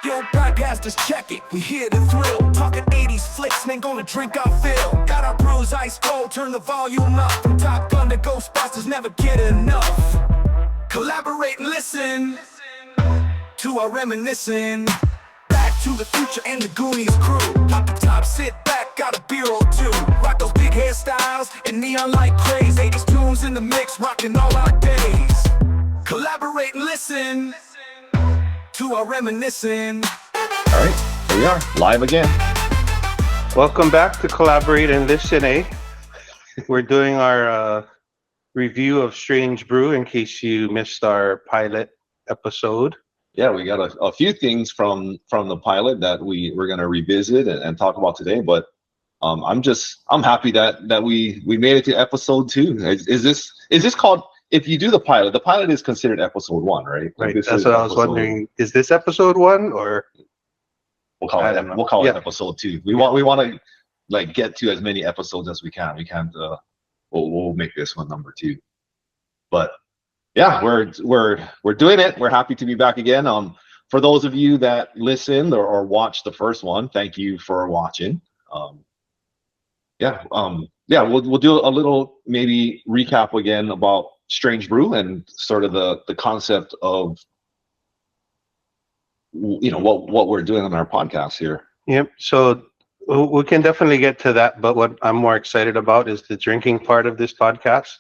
Yo, podcasters, check it, we here to thrill. Talking 80s flicks, and ain't gonna drink our fill. Got our brews ice cold, turn the volume up. From Top Gun to Ghostbusters, never get enough. Collaborate and listen to our reminiscing. Back to the Future and the Goonies crew. Pop the top, sit back, got a beer or two. Rock those big hairstyles and neon light craze. 80s tunes in the mix, rocking all our days. Collaborate and listen to our reminiscing. All right, here we are, live again. Welcome back to Collaborate and Listen, eh? We're doing our review of Strange Brew in case you missed our pilot episode. Yeah, we got a few things from the pilot that we're going to revisit and talk about today, but I'm happy that we made it to episode 2. Is this called, if you do the pilot is considered episode 1, right? Right, that's what I was wondering. Is this episode 1 or? We'll call it episode 2. We want to like get to as many episodes as we can. We can't. We'll make this one number 2. But yeah, we're doing it. We're happy to be back again. For those of you that listened or watched the first one, thank you for watching. We'll do a little maybe recap again about Strange Brew and sort of the concept of what we're doing on our podcast here. Yep. So we can definitely get to that, but what I'm more excited about is the drinking part of this podcast.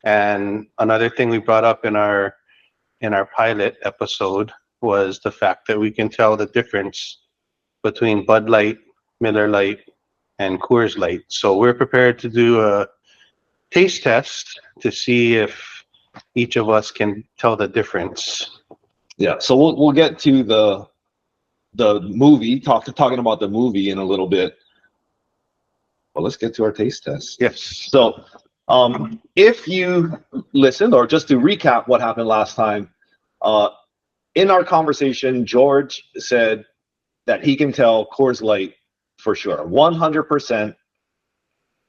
And another thing we brought up in our pilot episode was the fact that we can tell the difference between Bud Light, Miller Lite, and Coors Light. So we're prepared to do a taste test to see if each of us can tell the difference. Yeah, so we'll get to the movie, talking about the movie in a little bit. Well, let's get to our taste test. Yes. So if you listened, or just to recap what happened last time, in our conversation, George said that he can tell Coors Light for sure. 100%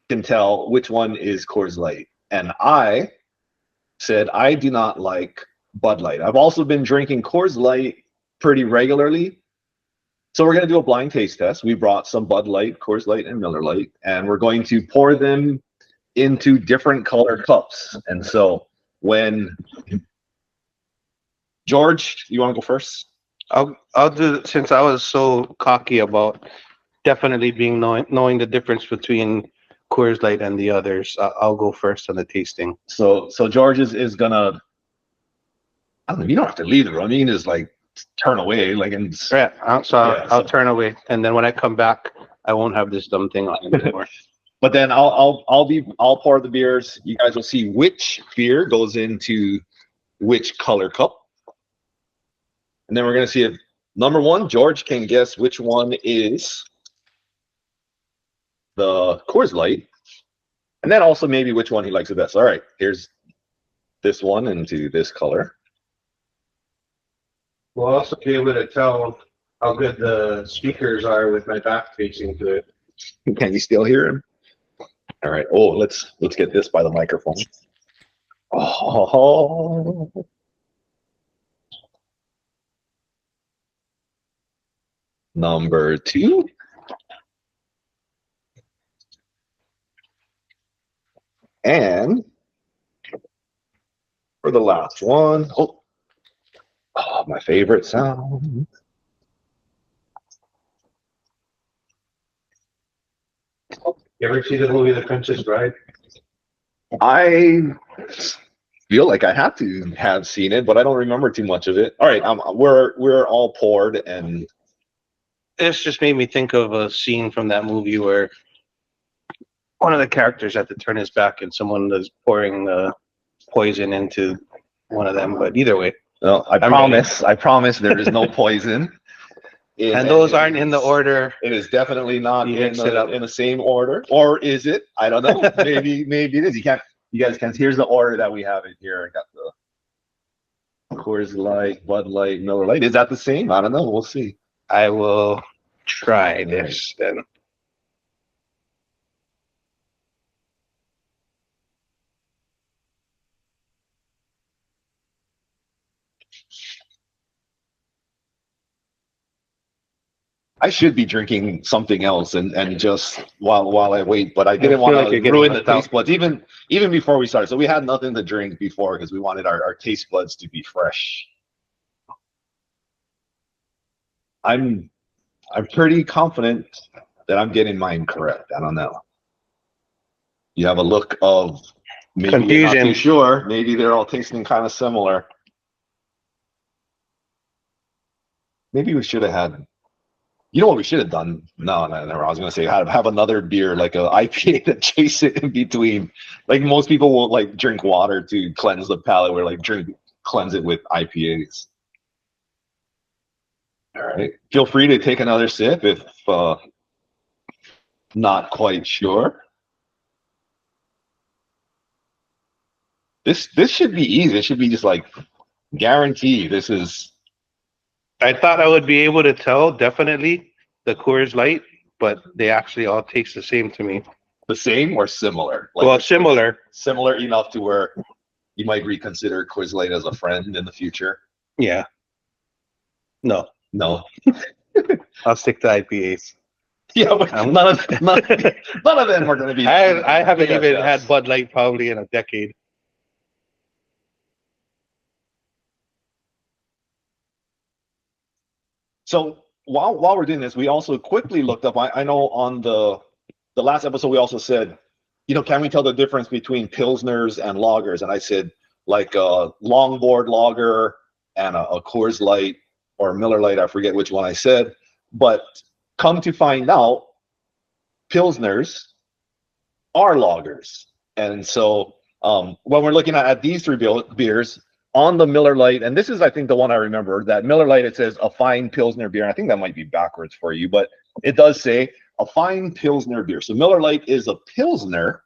can tell which one is Coors Light. And I said I do not like Bud Light. I've also been drinking Coors Light pretty regularly. So we're going to do a blind taste test. We brought some Bud Light, Coors Light, and Miller Lite, and we're going to pour them into different color cups. And so when George, you want to go first? I'll do, since I was so cocky about definitely knowing the difference between Coors Light and the others. I'll go first on the tasting. So George is gonna. I don't know. You don't have to leave the room. You can just like turn away, like and. Yeah. I'll turn away, and then when I come back, I won't have this dumb thing on anymore. But then I'll pour the beers. You guys will see which beer goes into which color cup, and then we're gonna see if number 1, George can guess which one is the Coors Light, and then also maybe which one he likes the best. All right, here's this one into this color. We'll also be able to tell how good the speakers are with my back facing to it. Can you still hear him? All right. Oh, let's get this by the microphone. Oh. Number 2. And for the last one, oh, my favorite sound. You ever see the movie The Princess Bride? I feel like I have to have seen it, but I don't remember too much of it. All right, we're all poured, and This just made me think of a scene from that movie where one of the characters had to turn his back and someone was pouring poison into one of them. But either way, no, I promise there is no poison. And those aren't in the order. It is definitely not in the same order. Or is it? I don't know. maybe it is. You guys can't. Here's the order that we have it here. I got the Coors Light, Bud Light, Miller Lite. Is that the same? I don't know. We'll see. I will try this then. I should be drinking something else and just while I wait, but I didn't feel want like to you're getting ruin the left out. taste buds even before we started. So we had nothing to drink before because we wanted our taste buds to be fresh. I'm pretty confident that I'm getting mine correct. I don't know. You have a look of maybe you're not Confusion. too sure. Maybe they're all tasting kind of similar. Maybe we should have had. You know what we should have done? No. I was gonna say have another beer like a IPA to chase it in between. Like most people will like drink water to cleanse the palate. We're like cleanse it with IPAs. All right. Feel free to take another sip if not quite sure. This should be easy. It should be just like guaranteed. This is. I thought I would be able to tell definitely the Coors Light, but they actually all taste the same to me. The same or similar? Like, Well, similar. Similar enough to where you might reconsider Coors Light as a friend in the future. Yeah. No, No. I'll stick to IPAs. Yeah, but none of them are going to be. I haven't even yes. had Bud Light probably in a decade. So while we're doing this, we also quickly looked up. I know on the last episode we also said, can we tell the difference between pilsners and lagers? And I said like a longboard lager and a Coors Light or Miller Lite. I forget which one I said, but come to find out, pilsners are lagers. And so when we're looking at these three beers. On the Miller Lite, and this is, I think, the one I remember, that Miller Lite, it says a fine Pilsner beer. I think that might be backwards for you, but it does say a fine Pilsner beer. So Miller Lite is a Pilsner.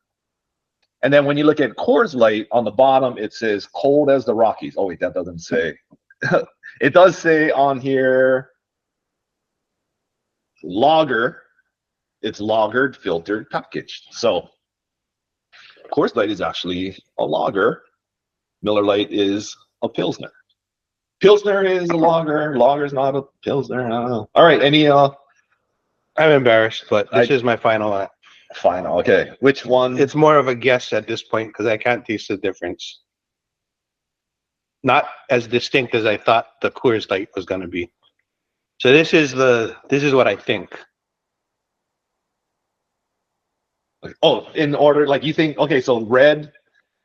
And then when you look at Coors Light, on the bottom, it says cold as the Rockies. Oh, wait, that doesn't say. It does say on here lager. It's lagered, filtered, packaged. So Coors Light is actually a lager. Miller Lite is a Pilsner. Pilsner is a lager. Lager is not a Pilsner. I don't know. All right. Any I'm embarrassed, but this is my final. Final. Okay. Which one? It's more of a guess at this point because I can't taste the difference. Not as distinct as I thought the Coors Light was going to be. So this is what I think. Oh, in order, like you think? Okay, so red,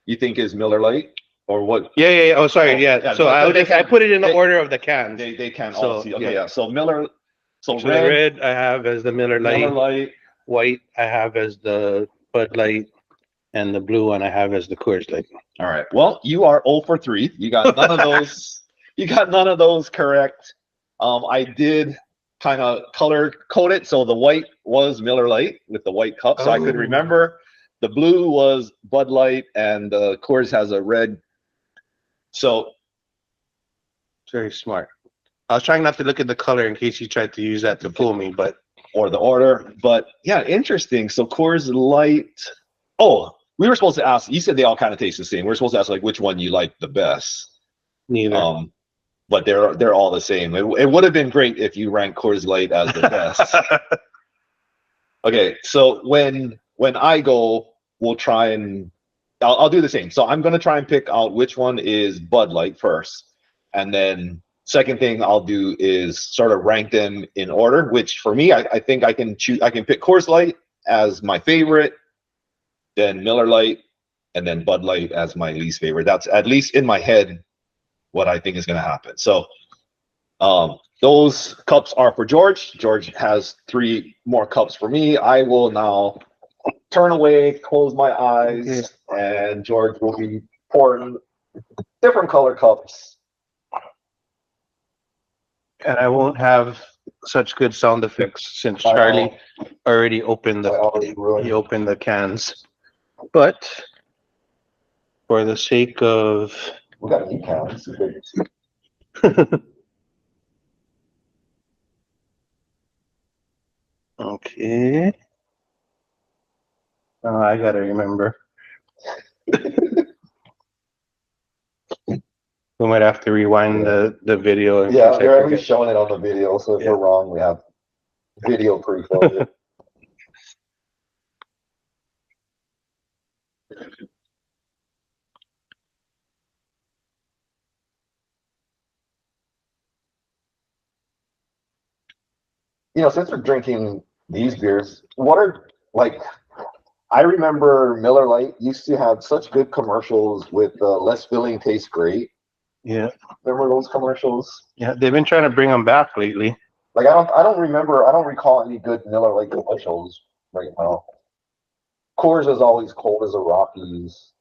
you think is Miller Lite? Or what? Yeah. Oh, sorry. Yeah. So I put it in the order of the cans. They can all see. Okay, yeah. So red, the red I have as the Miller Lite. Miller Lite. White I have as the Bud Light, and the blue one I have as the Coors Light. All right. Well, you are 0 for 3. You got none of those. You got none of those correct. I did kind of color code it, so the white was Miller Lite with the white cup, so I could remember. The blue was Bud Light, and Coors has a red. So very smart. I was trying not to look at the color in case you tried to use that to fool me, or the order. But yeah, interesting. So Coors Light. Oh, we were supposed to ask. You said they all kind of taste the same. We're supposed to ask like which one you like the best. Neither. But they're all the same. It would have been great if you ranked Coors Light as the best. Okay, so when I go, we'll try and. I'll do the same. So I'm going to try and pick out which one is Bud Light first. And then second thing I'll do is sort of rank them in order, which for me, I think I can choose. I can pick Coors Light as my favorite, then Miller Lite, and then Bud Light as my least favorite. That's at least in my head what I think is going to happen. So those cups are for George. George has 3 more cups for me. I will now turn away, close my eyes, and George will be pouring different color cups. And I won't have such good sound effects since Charlie already opened the cans. But for the sake of we got new cans. Okay. Oh, I gotta remember. We might have to rewind the video. Yeah, they're already showing it on the video, so if we're wrong, we have video proof of it. Since we're drinking these beers, what are like? I remember Miller Lite used to have such good commercials with less filling tastes great. Yeah. Remember those commercials? Yeah, they've been trying to bring them back lately. Like I don't recall any good Miller Lite commercials right now. Coors is always cold as a Rockies.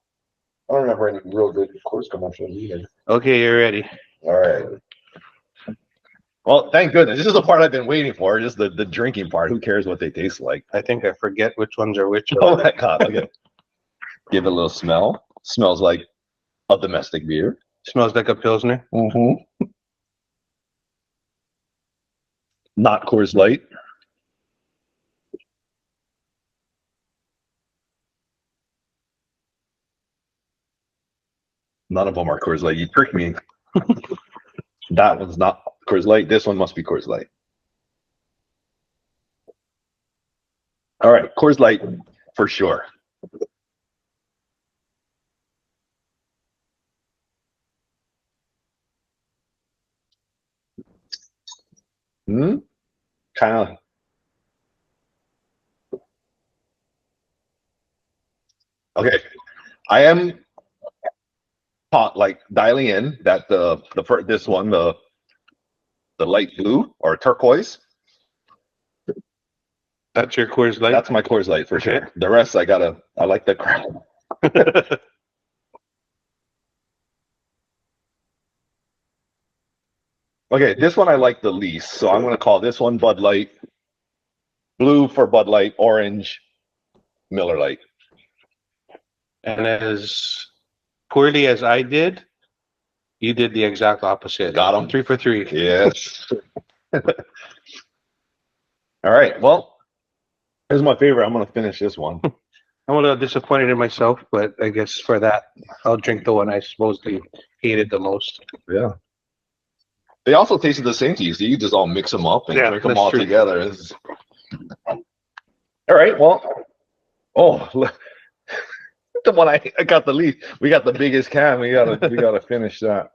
I don't remember any real good Coors commercials either. Okay, you're ready. All right. Well, thank goodness. This is the part I've been waiting for. Just the drinking part. Who cares what they taste like? I think I forget which ones are which. Oh my God. Okay. Give it a little smell. Smells like a domestic beer. Smells like a Pilsner. Mm-hmm. Not Coors Light. None of them are Coors Light. You tricked me. That one's not Coors Light. This one must be Coors Light. All right, Coors Light for sure. Kind of. Okay, I am like dialing in that this one the light blue or turquoise. That's your Coors Light? That's my Coors Light for sure. The rest I like the crown. Okay, this one I like the least, so I'm gonna call this one Bud Light. Blue for Bud Light, orange Miller Lite. And as poorly as I did, you did the exact opposite. Got him. 3 for 3. Yes. All right. Well, here's my favorite. I'm gonna finish this one. I'm a little disappointed in myself, but I guess for that, I'll drink the one I supposedly hated the most. Yeah. They also tasted the same to you, so you just all mix them up and drink them all true. together. All right. Well, the one I got the least. We got the biggest can. We gotta finish that.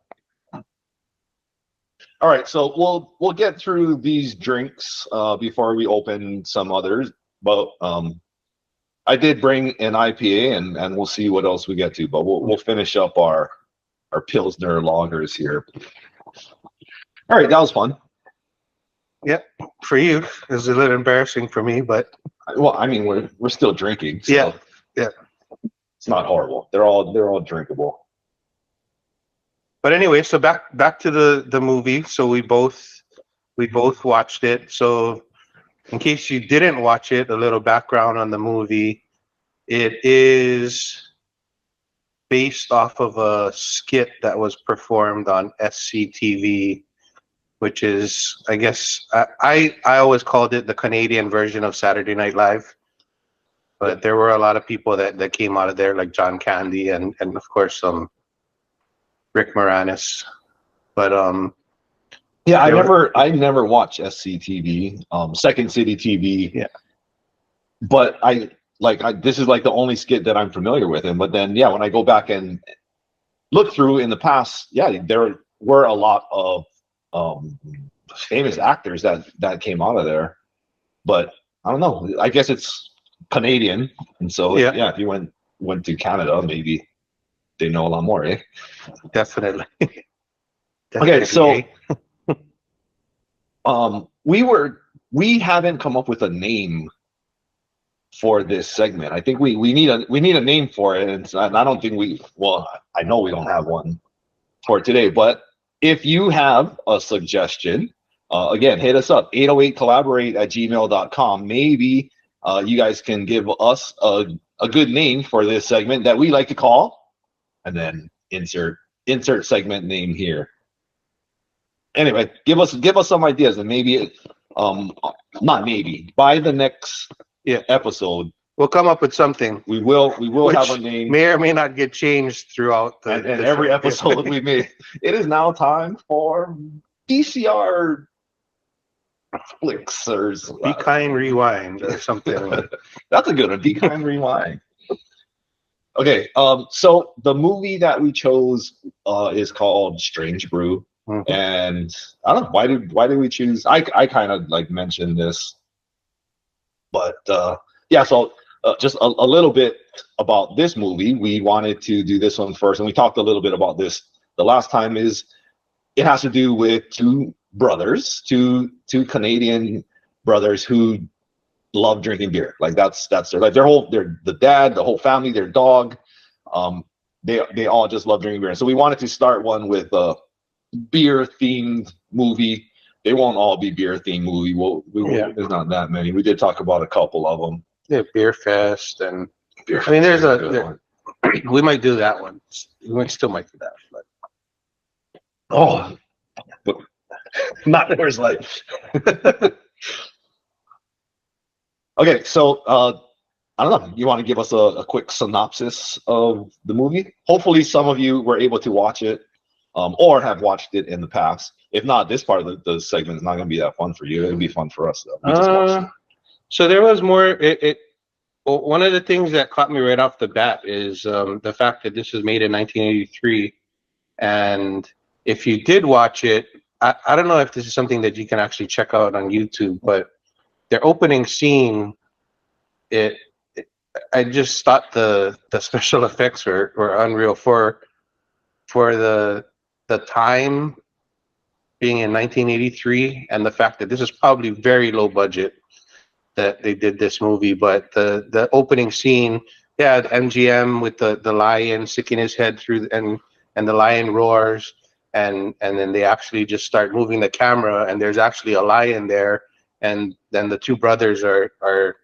All right, so we'll get through these drinks before we open some others. But I did bring an IPA, and we'll see what else we get to. But we'll finish up our Pilsner lagers here. All right, that was fun. Yep, for you, it's a little embarrassing for me, but well, I mean, we're still drinking. So yeah, it's not horrible. They're all drinkable. But anyway, so back to the movie. So we both watched it. So in case you didn't watch it, a little background on the movie. It is based off of a skit that was performed on SCTV, which is, I guess, I always called it the Canadian version of Saturday Night Live. But there were a lot of people that came out of there, like John Candy and of course Rick Moranis. But yeah, I never watched SCTV, Second City TV. Yeah. But this is like the only skit that I'm familiar with. And but then when I go back and look through in the past, there were a lot of famous actors that came out of there. But I don't know. I guess it's Canadian, and so if you went to Canada, maybe they know a lot more, eh? Definitely. Okay, so we haven't come up with a name for this segment. I think we need a name for it, and I don't think I know we don't have one for today, but if you have a suggestion, again, hit us up, 808collaborate@gmail.com. Maybe you guys can give us a good name for this segment that we like to call, and then insert segment name here. Anyway, give us some ideas, and maybe not maybe by the next episode we'll come up with something. We will have a name. May or may not get changed throughout and every episode we made. It is now time for DCR Flicksers. Be Kind Rewind or something. That's a good one. Be Kind Rewind. Okay, so the movie that we chose is called Strange Brew, Mhm. and I don't know why did we choose? I kind of like mentioned this, but yeah. So just a little bit about this movie. We wanted to do this one first, and we talked a little bit about this the last time. Is it has to do with two brothers, two Canadian brothers who love drinking beer. Like that's their like their the dad, the whole family, their dog. They all just love drinking beer. And so we wanted to start one with a beer themed movie. They won't all be beer themed movie. There's not that many. We did talk about a couple of them. Yeah, Beer Fest and Beer I mean, there's Fest is good one. we might do that one. We still might do that. But. Oh, but not Coors Light. Okay, so I don't know. You want to give us a quick synopsis of the movie? Hopefully, some of you were able to watch it or have watched it in the past. If not, this part of the segment is not going to be that fun for you. It'll be fun for us, though. We just watched it. So there was more. One of the things that caught me right off the bat is the fact that this was made in 1983, and if you did watch it, I don't know if this is something that you can actually check out on YouTube, but their opening scene, I just thought the special effects were unreal for the time being in 1983 and the fact that this is probably very low budget that they did this movie. But the opening scene, yeah, MGM with the lion sticking his head through and the lion roars, and then they actually just start moving the camera and there's actually a lion there, and then the two brothers are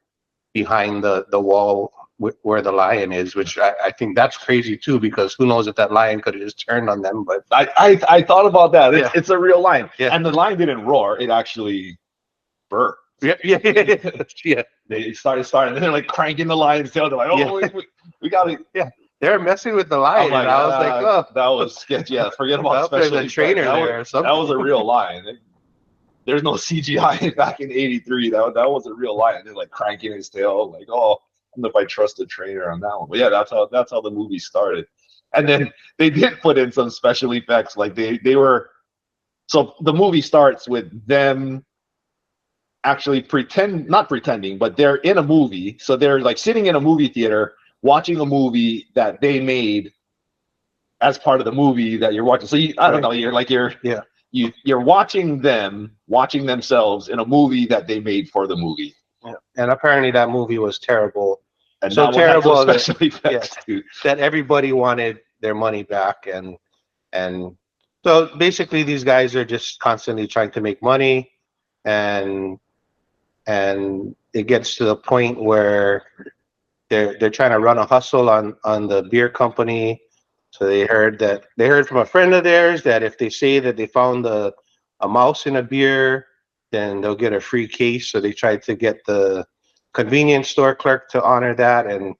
behind the wall where the lion is, which I think that's crazy too, because who knows if that lion could have just turned on them. But I thought about that. It's a real lion. Yeah. And the lion didn't roar. It actually burped. Yeah. They started, and they're like cranking the lion's tail. They're like, oh, we got to. Yeah. They're messing with the lion. Like, and I was like, oh. That was sketchy. Yeah, forget about There's special a trainer effects. there or something. That was a real lion. There's no CGI back in '83. That was a real lion. They're like cranking his tail. Like, oh, I don't know if I trust a trainer on that one. But yeah, that's how the movie started. And then they did put in some special effects. Like they were. So the movie starts with them actually not pretending, but they're in a movie. So they're like sitting in a movie theater watching a movie that they made as part of the movie that you're watching. So I don't know, you're watching themselves in a movie that they made for the movie. Yeah. And apparently that movie was terrible. And so terrible that everybody wanted their money back, and so basically these guys are just constantly trying to make money, and it gets to the point where they're trying to run a hustle on the beer company. So they heard from a friend of theirs that if they say that they found a mouse in a beer, then they'll get a free case. So they tried to get the convenience store clerk to honor that, and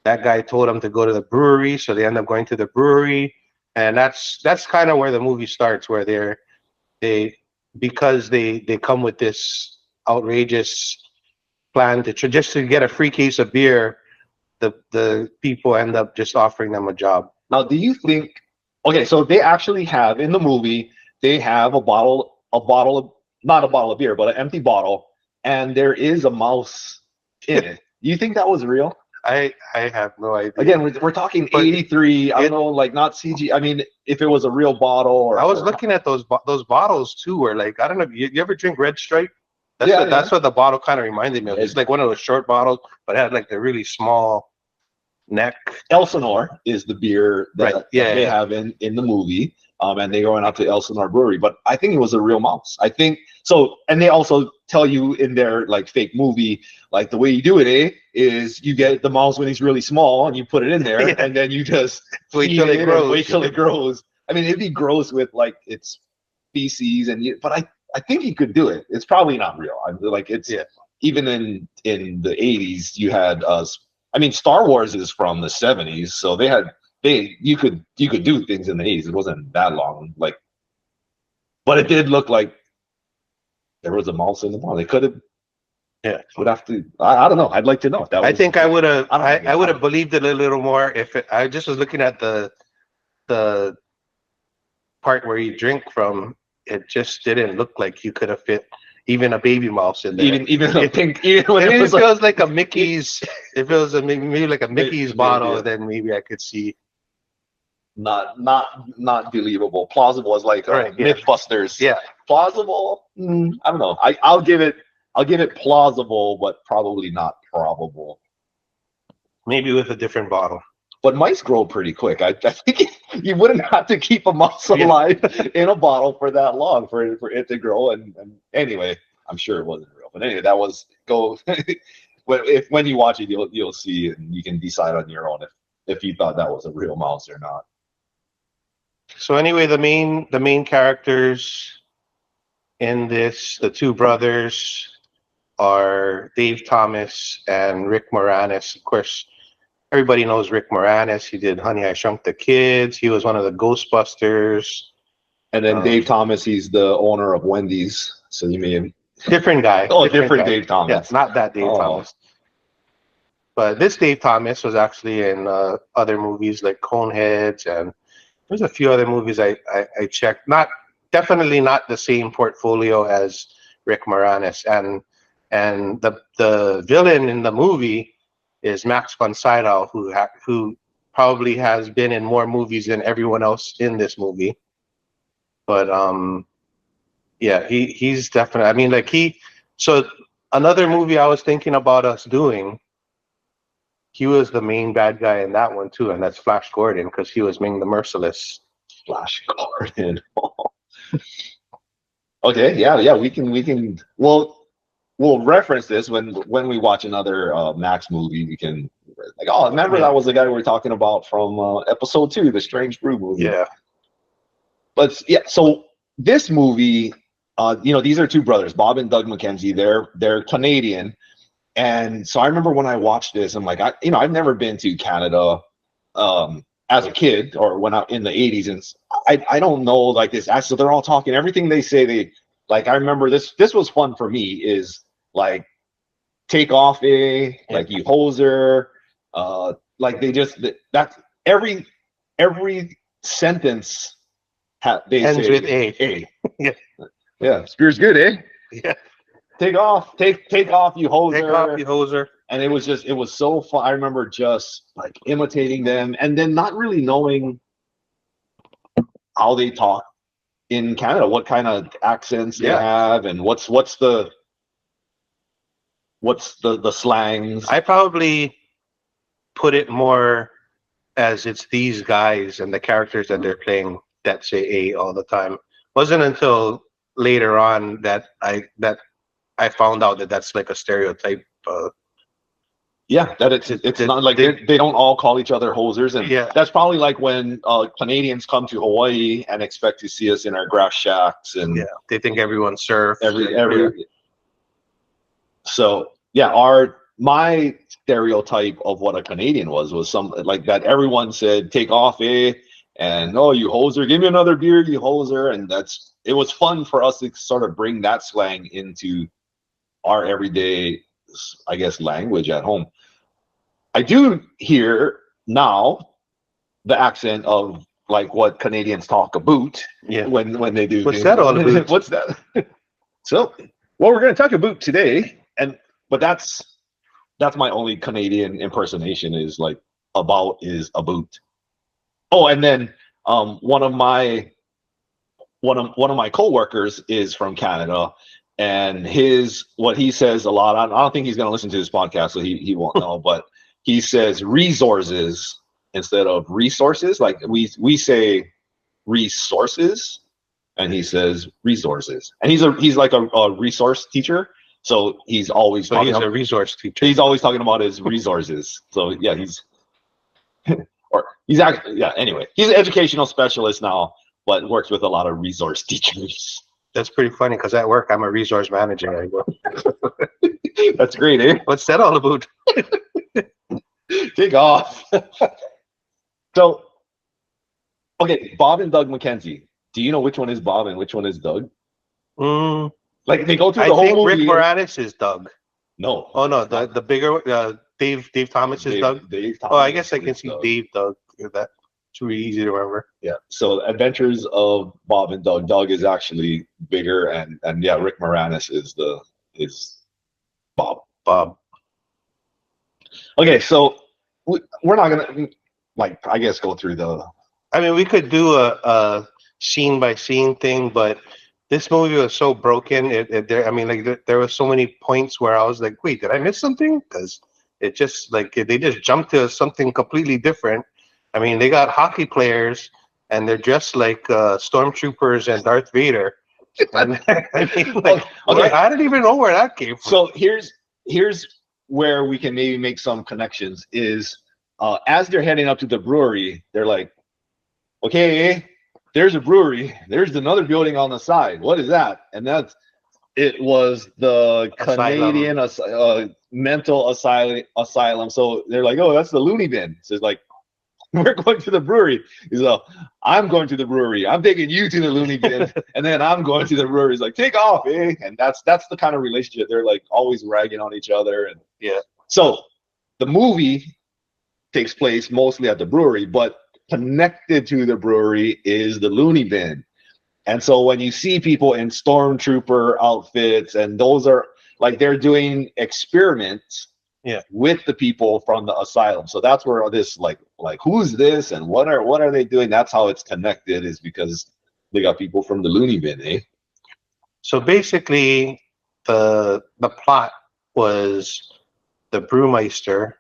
that guy told them to go to the brewery. So they end up going to the brewery, and that's kind of where the movie starts, where because they come with this outrageous plan to just to get a free case of beer, the people end up just offering them a job. Now, do you think? Okay, so they actually have in the movie they have a bottle of not a bottle of beer, but an empty bottle, and there is a mouse in it. Do you think that was real? I have no idea. Again, we're talking 83. I don't know, like not CG. I mean, if it was a real bottle, or I was looking at those bottles too, where like I don't know, you ever drink Red Stripe? That's what the bottle kind of reminded me of. It's like one of those short bottles, but it had like the really small neck. Elsinore is the beer that they have in the movie, and they're going out to Elsinore Brewery. But I think it was a real mouse. I think so, and they also tell you in their like fake movie, like the way you do it, is you get the mouse when he's really small and you put it in there, and then you just wait till it grows. I mean, it'd be gross with like its feces, but I think he could do it. It's probably not real. Even in the 80s, you had I mean, Star Wars is from the 70s, so you could do things in the 80s. It wasn't that long, but it did look like there was a mouse in the bottle. They could have. Yeah. Would have to. I don't know. I'd like to know if that. I think I would have. I don't know. I would have believed it a little more if I just was looking at the part where you drink from. It just didn't look like you could have fit even a baby mouse in there. Even a pink. Even when If it was it feels like a Mickey's, if it was maybe like a Mickey's Maybe, bottle, yeah. then maybe I could see. not believable. Plausible is like Right, yeah. Mythbusters. Yeah, Plausible. I don't know. I'll give it plausible, but probably not probable. maybe with a different bottle. But mice grow pretty quick. I think you wouldn't have to keep a mouse alive in a bottle for that long for it to grow. And anyway, I'm sure it wasn't real. But anyway, that was when you watch it, you'll see and you can decide on your own if you thought that was a real mouse or not. So anyway, the main characters in this, the two brothers, are Dave Thomas and Rick Moranis. Of course, everybody knows Rick Moranis. He did Honey, I Shrunk the Kids. He was one of the Ghostbusters. And then Dave Thomas, he's the owner of Wendy's. So you may different guy. Oh, different Dave Thomas. Yeah, not that Dave Thomas. But this Dave Thomas was actually in other movies like Coneheads, and there's a few other movies I checked. Definitely not the same portfolio as Rick Moranis. And the villain in the movie is Max von Sydow, who probably has been in more movies than everyone else in this movie. But yeah, he's definitely. I mean, like So another movie I was thinking about us doing. He was the main bad guy in that one too, and that's Flash Gordon because he was Ming the Merciless. Flash Gordon. Okay, yeah, we can. We'll reference this when we watch another Max movie. We can remember that was the guy we were talking about from episode 2, the Strange Brew movie. Yeah. But yeah, so this movie, these are two brothers, Bob and Doug McKenzie. They're Canadian, and so I remember when I watched this, I'm like, I've never been to Canada as a kid or when I in the 80s, and I don't know like this. So they're all talking everything they say. They like I remember this was fun for me. Is like take off like you hoser, like they just that's every sentence they ends say with A. Yeah, spear's good, eh? Yeah. Take off, you hoser. Take off, you hoser. And it was so fun. I remember just like imitating them and then not really knowing how they talk in Canada, what kind of accents they have, and what's the slangs. I probably put it more as it's these guys and the characters that they're playing that say A all the time. Wasn't until later on that I found out that that's like a stereotype. That it's not like they don't all call each other hosers, and that's probably like when Canadians come to Hawaii and expect to see us in our grass shacks, and they think everyone surfs. So my stereotype of what a Canadian was some like that. Everyone said take off, and oh you hoser, give me another beer, you hoser, and it was fun for us to sort of bring that slang into our everyday, I guess, language at home. I do hear now the accent of like what Canadians talk about when they do. What's that all about? What's that? So, what we're going to talk about today, but that's my only Canadian impersonation is like about is about. Oh, and then one of my coworkers is from Canada. And what he says a lot, I don't think he's going to listen to this podcast, so he won't know, but he says resources instead of resources. Like we say resources, and he says resources. And he's like a resource teacher, so he's always talking a resource teacher. He's always talking about his resources. So yeah, he's actually anyway, he's an educational specialist now, but works with a lot of resource teachers. That's pretty funny because at work I'm a resource manager. That's great, eh? What's that all about? Take off. So, okay, Bob and Doug McKenzie. Do you know which one is Bob and which one is Doug? So Like they go through I the whole think Rick movie. Moranis is Doug. No. Oh no, the bigger Dave Thomas is Doug. Dave Oh, I Thomas guess I can is see Doug. Dave Doug. That's really easy to remember. Yeah. So Adventures of Bob and Doug. Doug is actually bigger, and yeah, Rick Moranis is Bob. Bob. Okay, so we're not gonna like I guess go through the. I mean, we could do a scene by scene thing, but this movie was so broken. I mean, like there were so many points where I was like, "Wait, did I miss something?" Because it just like they just jumped to something completely different. I mean, they got hockey players and they're dressed like stormtroopers and Darth Vader. And I mean, like, Okay. I didn't even know where that came from. So here's where we can maybe make some connections. Is as they're heading up to the brewery, they're like, "Okay, there's a brewery. There's another building on the side. What is that?" And it was the Canadian mental asylum. So they're like, "Oh, that's the loony bin." So it's like, we're going to the brewery. He's like, "I'm going to the brewery. I'm taking you to the loony bin, and then I'm going to the brewery." He's like, "Take off, eh?" And that's the kind of relationship. They're like always ragging on each other, and Yeah. So the movie takes place mostly at the brewery, but connected to the brewery is the loony bin. And so when you see people in stormtrooper outfits, and those are like they're doing experiments with the people from the asylum. So that's where this like who's this and what are they doing? That's how it's connected, is because they got people from the loony bin, eh? So basically, the plot was the brewmeister,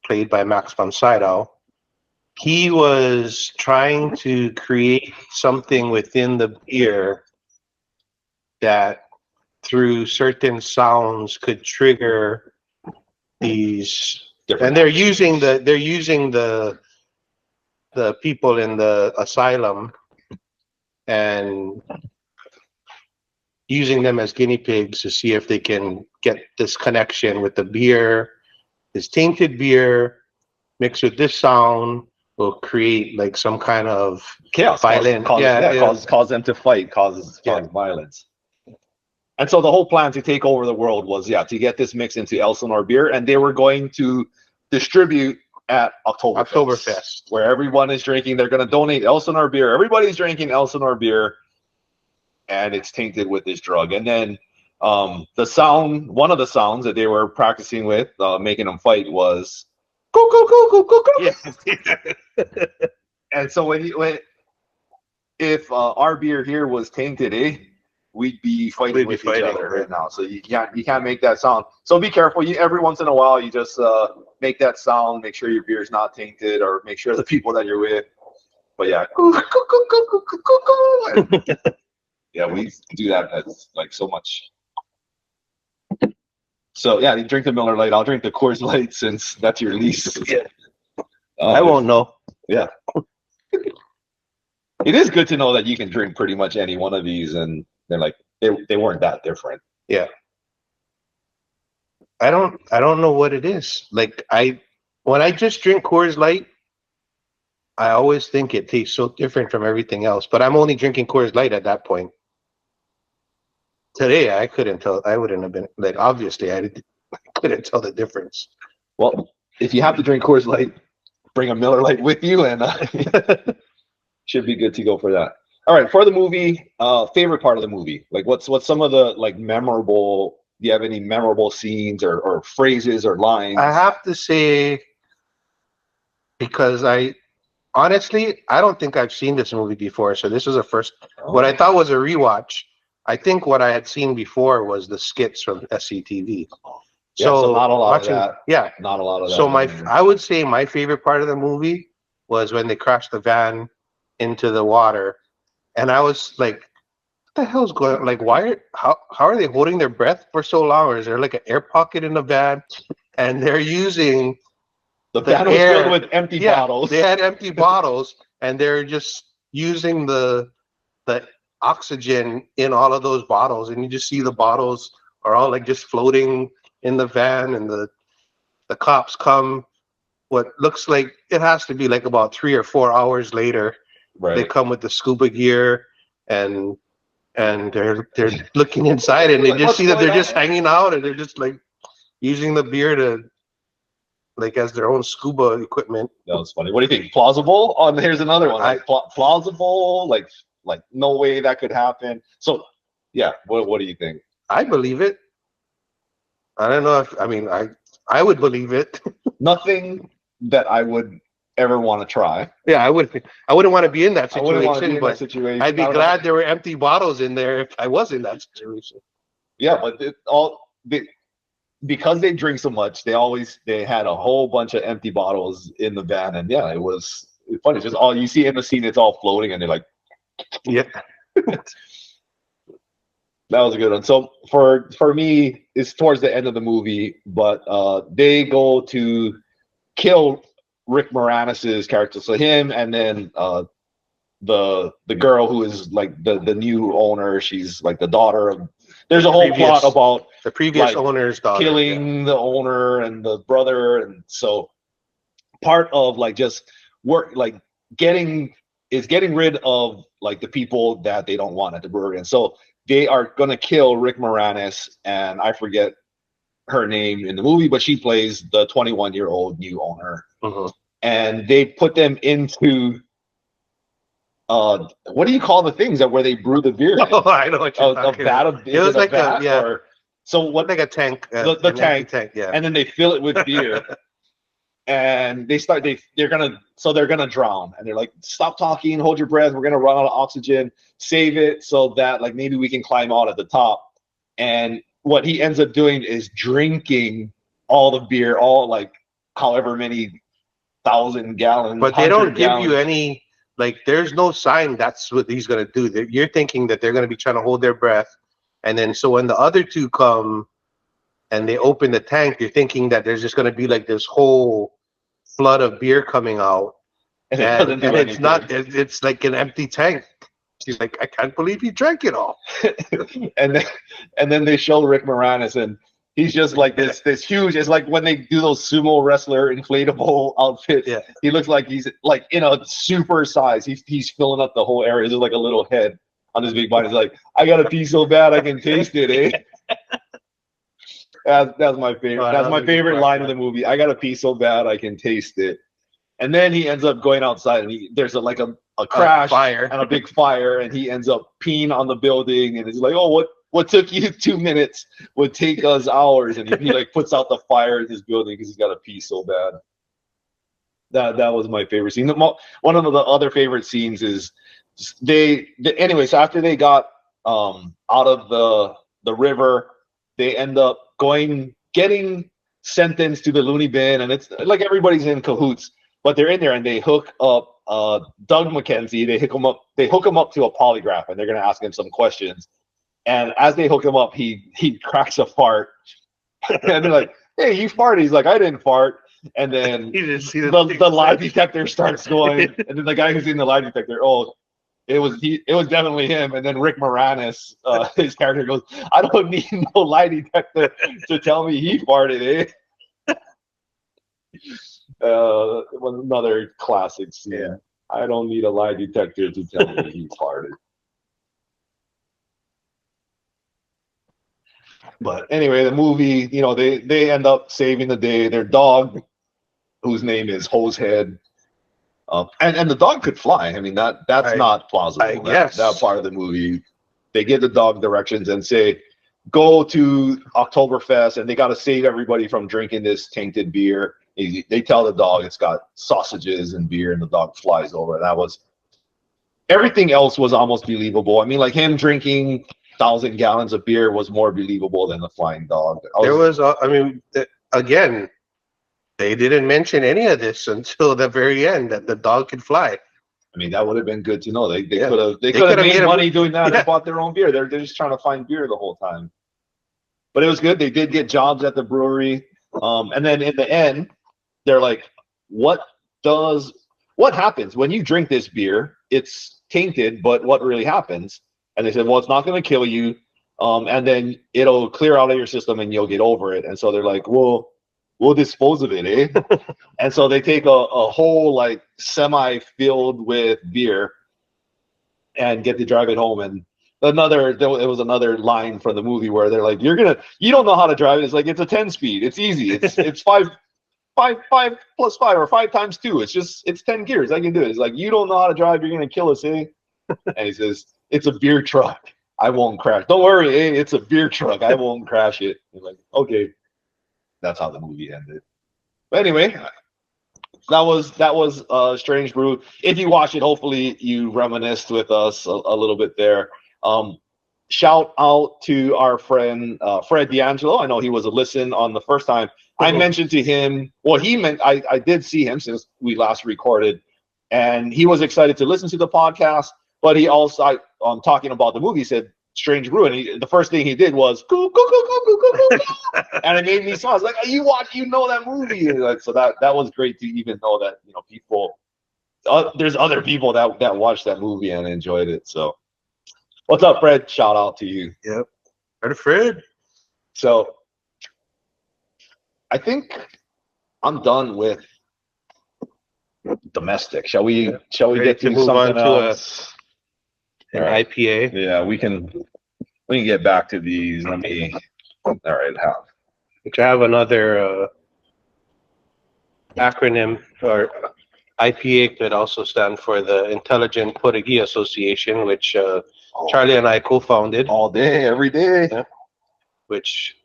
played by Max von Sydow. He was trying to create something within the beer that, through certain sounds, could trigger these. And they're using the people in the asylum and using them as guinea pigs to see if they can get this connection with the beer. This tainted beer mixed with this sound will create like some kind of chaos, violent, cause them to fight, cause violence. And so the whole plan to take over the world was to get this mix into Elsinore beer, and they were going to distribute at Oktoberfest, where everyone is drinking. They're going to donate Elsinore beer. Everybody's drinking Elsinore beer, and it's tainted with this drug. And then one of the sounds that they were practicing with, making them fight, was go go go go go go. Yeah. And so if our beer here was tainted, we'd be fighting with each other right now. So you can't make that sound. So be careful. Every once in a while, you just make that sound. Make sure your beer is not tainted, or make sure the people that you're with. But yeah, yeah, we do that as like so much. So yeah, you drink the Miller Lite. I'll drink the Coors Light, since that's your lease. Yeah. I won't know. Yeah. It is good to know that you can drink pretty much any one of these, and they're like they weren't that different. Yeah. I don't know what it is. Like when I just drink Coors Light, I always think it tastes so different from everything else. But I'm only drinking Coors Light at that point. Today I couldn't tell. I wouldn't have been like, obviously I couldn't tell the difference. Well, if you have to drink Coors Light, bring a Miller Lite with you, and should be good to go for that. All right, for the movie, favorite part of the movie, like what's some of the like memorable? Do you have any memorable scenes or phrases or lines? I have to say, because honestly, I don't think I've seen this movie before, so this was a first. What I thought was a rewatch. I think what I had seen before was the skits from SCTV. So not a lot of that. Yeah, not a lot of that. So I would say my favorite part of the movie was when they crashed the van into the water, and I was like, "What the hell's going on? Like, how are they holding their breath for so long? Or is there like an air pocket in the van?" And they're using the van was filled with empty bottles. They had empty bottles, and they're just using the oxygen in all of those bottles, and you just see the bottles are all like just floating in the van, and the cops come. What looks like it has to be like about 3 or 4 hours later. Right. They come with the scuba gear, and and they're looking inside, and they Like, just what's see that they're going just on? hanging out, and they're just like using the beer to like as their own scuba equipment. That was funny. What do you think? Plausible? Here's another one. Like plausible? Like no way that could happen. So, yeah. What do you think? I believe it. I don't know if I mean I would believe it. Nothing that I would ever want to try. Yeah, I would. I wouldn't want to be in that I wouldn't want to be situation, in that but situation. I'd be I don't glad know. there were empty bottles in there if I was in that situation. Yeah, but because they drink so much, they had a whole bunch of empty bottles in the van, and yeah, it was funny. It's just all you see in the scene, it's all floating, and they're like, Yeah. that was a good one. So for me, it's towards the end of the movie, but they go to kill Rick Moranis's character. So him and then the girl who is like the new owner. She's like the daughter of. There's a whole plot about the previous like, owner's daughter killing the owner and the brother, and so part of like just work like getting rid of like the people that they don't want at the brewery, and so they are gonna kill Rick Moranis, and I forget her name in the movie, but she plays the 21-year-old new owner, and they put them into what do you call the things that where they brew the beer? Oh, I know what you're talking about. It was like a yeah. or, so what? Like a tank. The tank, yeah. and then they fill it with beer, and they're gonna drown, and they're like, stop talking, hold your breath, we're gonna run out of oxygen, save it so that like maybe we can climb out at the top. And what he ends up doing is drinking all the beer, all like however many 1,000 gallons. But they don't give you any. Like, there's no sign that's what he's going to do. You're thinking that they're going to be trying to hold their breath. And then, so when the other two come and they open the tank, you're thinking that there's just going to be like this whole flood of beer coming out. And it's not, it's like an empty tank. She's like, I can't believe he drank it all. and then they show Rick Moranis, and he's just like this huge. It's like when they do those sumo wrestler inflatable outfits. Yeah. He looks like he's like in a super size. He's filling up the whole area. There's like a little head on his big body. He's like, I got to pee so bad I can taste it, eh? That's my favorite. Oh, that's my favorite line of the movie. I got to pee so bad I can taste it. And then he ends up going outside, and there's a crash fire and a big fire, and he ends up peeing on the building, and he's like, oh, what took you 2 minutes would take us hours, and he like puts out the fire in his building because he's got to pee so bad. That was my favorite scene. One of the other favorite scenes is anyway. So after they got out of the river, they end up getting sentenced to the loony bin, and it's like everybody's in cahoots, but they're in there and they hook up Doug McKenzie. They hook him up to a polygraph, and they're gonna ask him some questions. And as they hook him up, he cracks a fart, and they're like, "Hey, you farted?" He's like, "I didn't fart." And then the lie detector starts going, and then the guy who's in the lie detector, it was definitely him. And then Rick Moranis, his character goes, "I don't need no lie detector to tell me he farted, eh?" Another classic scene. Yeah. I don't need a lie detector to tell me he farted. But anyway, the movie, they end up saving the day. Their dog, whose name is Hosehead, and the dog could fly. I mean, that's not plausible. I guess that part of the movie, they give the dog directions and say, go to Oktoberfest, and they got to save everybody from drinking this tainted beer. They tell the dog it's got sausages and beer, and the dog flies over. Everything else was almost believable. I mean, like him drinking 1,000 gallons of beer was more believable than the flying dog. Again, they didn't mention any of this until the very end, that the dog could fly. I mean, that would have been good to know. They could have made money doing that. They bought their own beer. They're just trying to find beer the whole time. But it was good. They did get jobs at the brewery. And then in the end, they're like, what happens when you drink this beer? It's tainted, but what really happens? And they said, well, it's not going to kill you. And then it'll clear out of your system and you'll get over it. And so they're like, well, we'll dispose of it, eh? And so they take a whole semi filled with beer and get to drive it home. And it was another line from the movie where they're like, you don't know how to drive. It's like, it's a 10 speed. It's easy. It's five plus five or 5 times 2. It's 10 gears. I can do it. It's like, you don't know how to drive. You're going to kill us, eh? And he says, it's a beer truck. I won't crash. Don't worry, eh? It's a beer truck. I won't crash it. You're like, okay. That's how the movie ended. But anyway, that was Strange Brew. If you watch it, hopefully you reminisced with us a little bit there. Shout out to our friend Fred D'Angelo. I know he was a listen on the first time. I mentioned to him, well, I did see him since we last recorded, and he was excited to listen to the podcast. But he also, talking about the movie, said Strange Brew, and the first thing he did was go, go, go, go, go, go, go, and it made me smile. I was like, you know that movie, and like, so that was great to even know that people, there's other people that watched that movie and enjoyed it. So, what's up, Fred? Shout out to you. Yep, Fred. So, I think I'm done with domestic. Shall we get to move something on else? An IPA. Yeah, we can get back to these. All right, Which I have another acronym, or IPA could also stand for the Intelligent Portuguese Association, which Charlie and I co-founded. All day, every day. Yeah. Which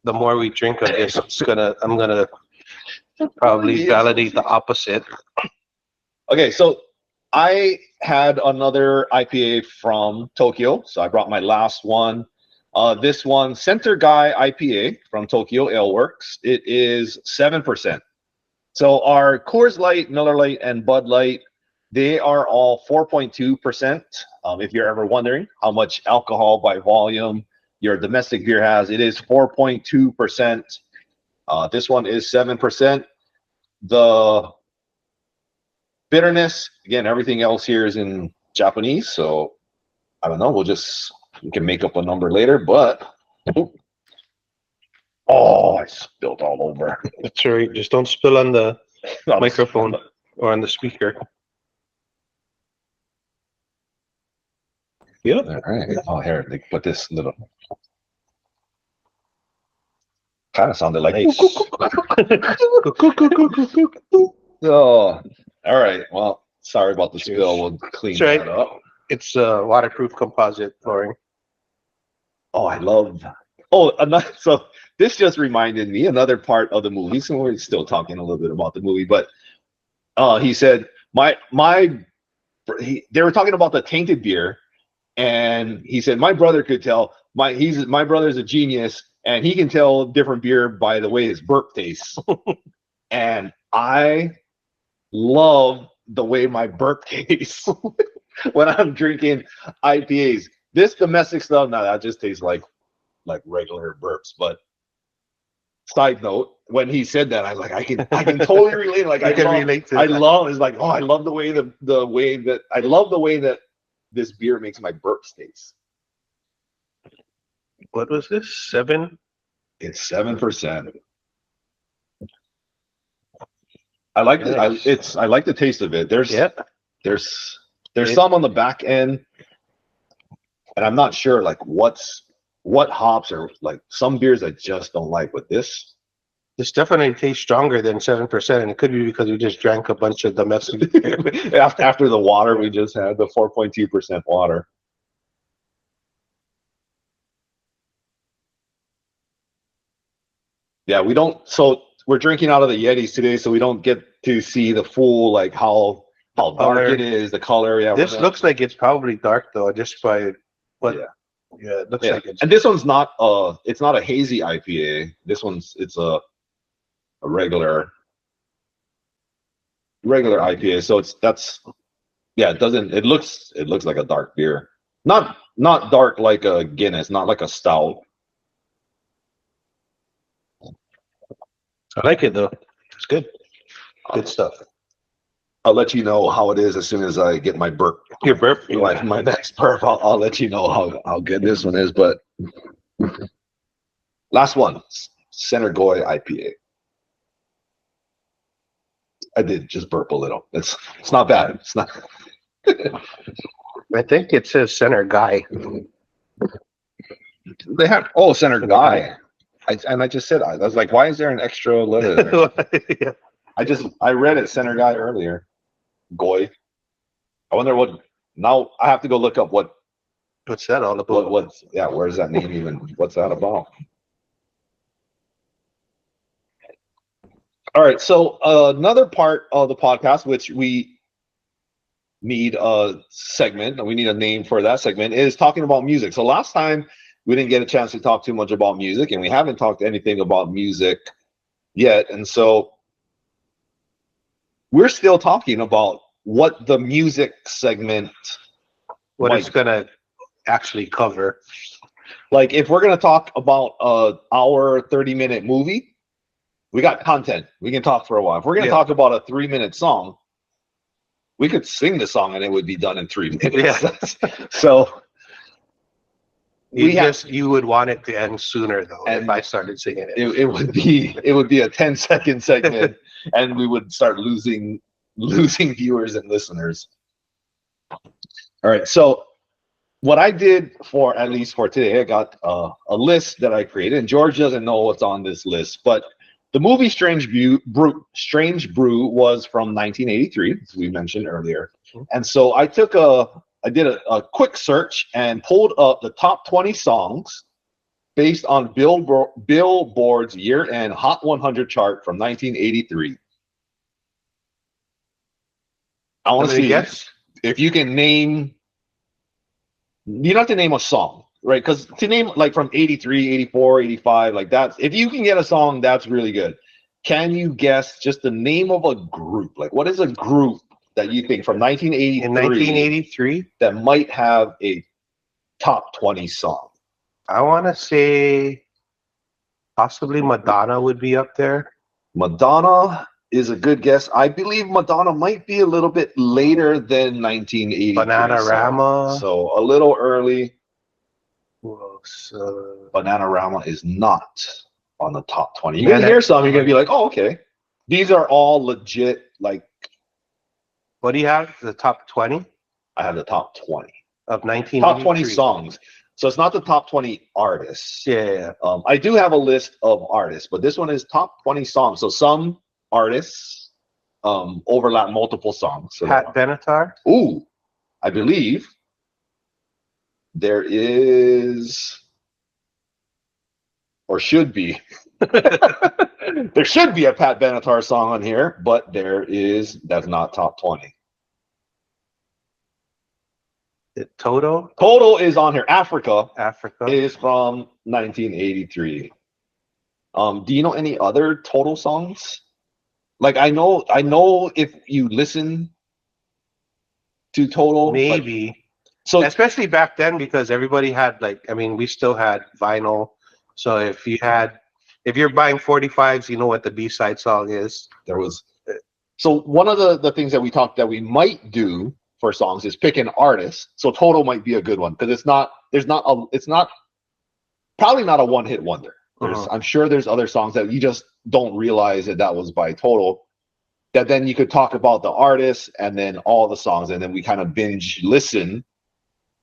the more we drink of this, I'm gonna probably validate the opposite. Okay, so I had another IPA from Tokyo, so I brought my last one. This one, Center Guy IPA from Tokyo Ale Works. It is 7%. So our Coors Light, Miller Lite, and Bud Light, they are all 4.2%. If you're ever wondering how much alcohol by volume your domestic beer has, it is 4.2%. This one is 7%. The bitterness, again, everything else here is in Japanese, so I don't know. We can make up a number later, but I spilled all over. That's all right. Just don't spill on the microphone or on the speaker. Yep. All right. Oh, here, they put this little. Kind of sounded like. Oh, all right. Well, sorry about the spill. We'll clean that up. It's waterproof composite flooring. Oh, I love. Oh, so this just reminded me another part of the movie. So we're still talking a little bit about the movie, but he said they were talking about the tainted beer, and he said my brother could tell. My brother's a genius, and he can tell different beer by the way his burp tastes. And I love the way my burp tastes when I'm drinking IPAs. This domestic stuff, now that just tastes like regular burps. But side note, when he said that, I was like, I can totally relate. Like I can relate to. I love the way that this beer makes my burps taste. What was this? 7? It's 7%. I like it. I like the taste of it. There's some on the back end, and I'm not sure like what hops are like. Some beers I just don't like, but this definitely tastes stronger than 7%, and it could be because we just drank a bunch of domestic beer. after the water we just had, the 4.2% water. Yeah, we don't. So we're drinking out of the Yetis today, so we don't get to see the full like how dark it is, the color. Yeah, this looks like it's probably dark though, just by what. Yeah, it looks like it's. And this one's not it's not a hazy IPA. It's a regular IPA. So it looks like a dark beer. Not dark like a Guinness, not like a stout. I like it though. It's good. Good stuff. I'll let you know how it is as soon as I get my burp. Your burp? My next burp. I'll let you know how good this one is. But last one, Center Goy IPA. I did just burp a little. It's not bad. It's not. I think it says center guy. They have center guy. I just said I was like, why is there an extra letter there? Yeah. I read it center guy earlier. Goy. I wonder what. Now I have to go look up what What's that all about? what's where's that name even? What's that about? All right, so another part of the podcast, which we need a segment, and we need a name for that segment, is talking about music. So last time we didn't get a chance to talk too much about music, and we haven't talked anything about music yet, and so we're still talking about what the music segment, What it's gonna actually cover. like if we're gonna talk about our 30-minute movie. We got content. We can talk for a while. If we're going to talk about a 3-minute song, we could sing the song and it would be done in 3 minutes. Yeah. So you would want it to end sooner though. And if I started singing it, it would be a 10-second segment, and we would start losing viewers and listeners. All right. So what I did at least for today, I got a list that I created, and George doesn't know what's on this list, but the movie Strange Brew was from 1983, as we mentioned earlier. And so I did a quick search and pulled up the top 20 songs based on Billboard's year-end Hot 100 chart from 1983. I want to see if you can name. You don't have to name a song, right? Because to name like from 83, 84, 85, like that, if you can get a song, that's really good. Can you guess just the name of a group? Like, what is a group that you think from 1983 in 1983 that might have a top 20 song? I want to say possibly Madonna would be up there. Madonna is a good guess. I believe Madonna might be a little bit later than 1983. Bananarama. So a little early. So Bananarama is not on the top 20. You're going to hear some, you're going to be like, oh, okay. These are all legit, like. What do you have? The top 20? I have the top 20. Of 1983. Top 20 songs. So it's not the top 20 artists. Yeah. I do have a list of artists, but this one is top 20 songs. So some artists overlap multiple songs. So Pat Benatar? Ooh, I believe there is, or should be, there should be a Pat Benatar song on here, but that's not top 20. Toto? Toto is on here. Africa Africa is from 1983. Do you know any other Toto songs? Like I know if you listen to Toto, maybe. Like, so especially back then, because everybody had we still had vinyl. So if you're buying 45s, you know what the B-side song is. There was. So one of the things that we might do for songs is pick an artist. So Toto might be a good one because it's not probably not a one-hit wonder. I'm sure there's other songs that you just don't realize that was by Toto, that then you could talk about the artist and then all the songs, and then we kind of binge listen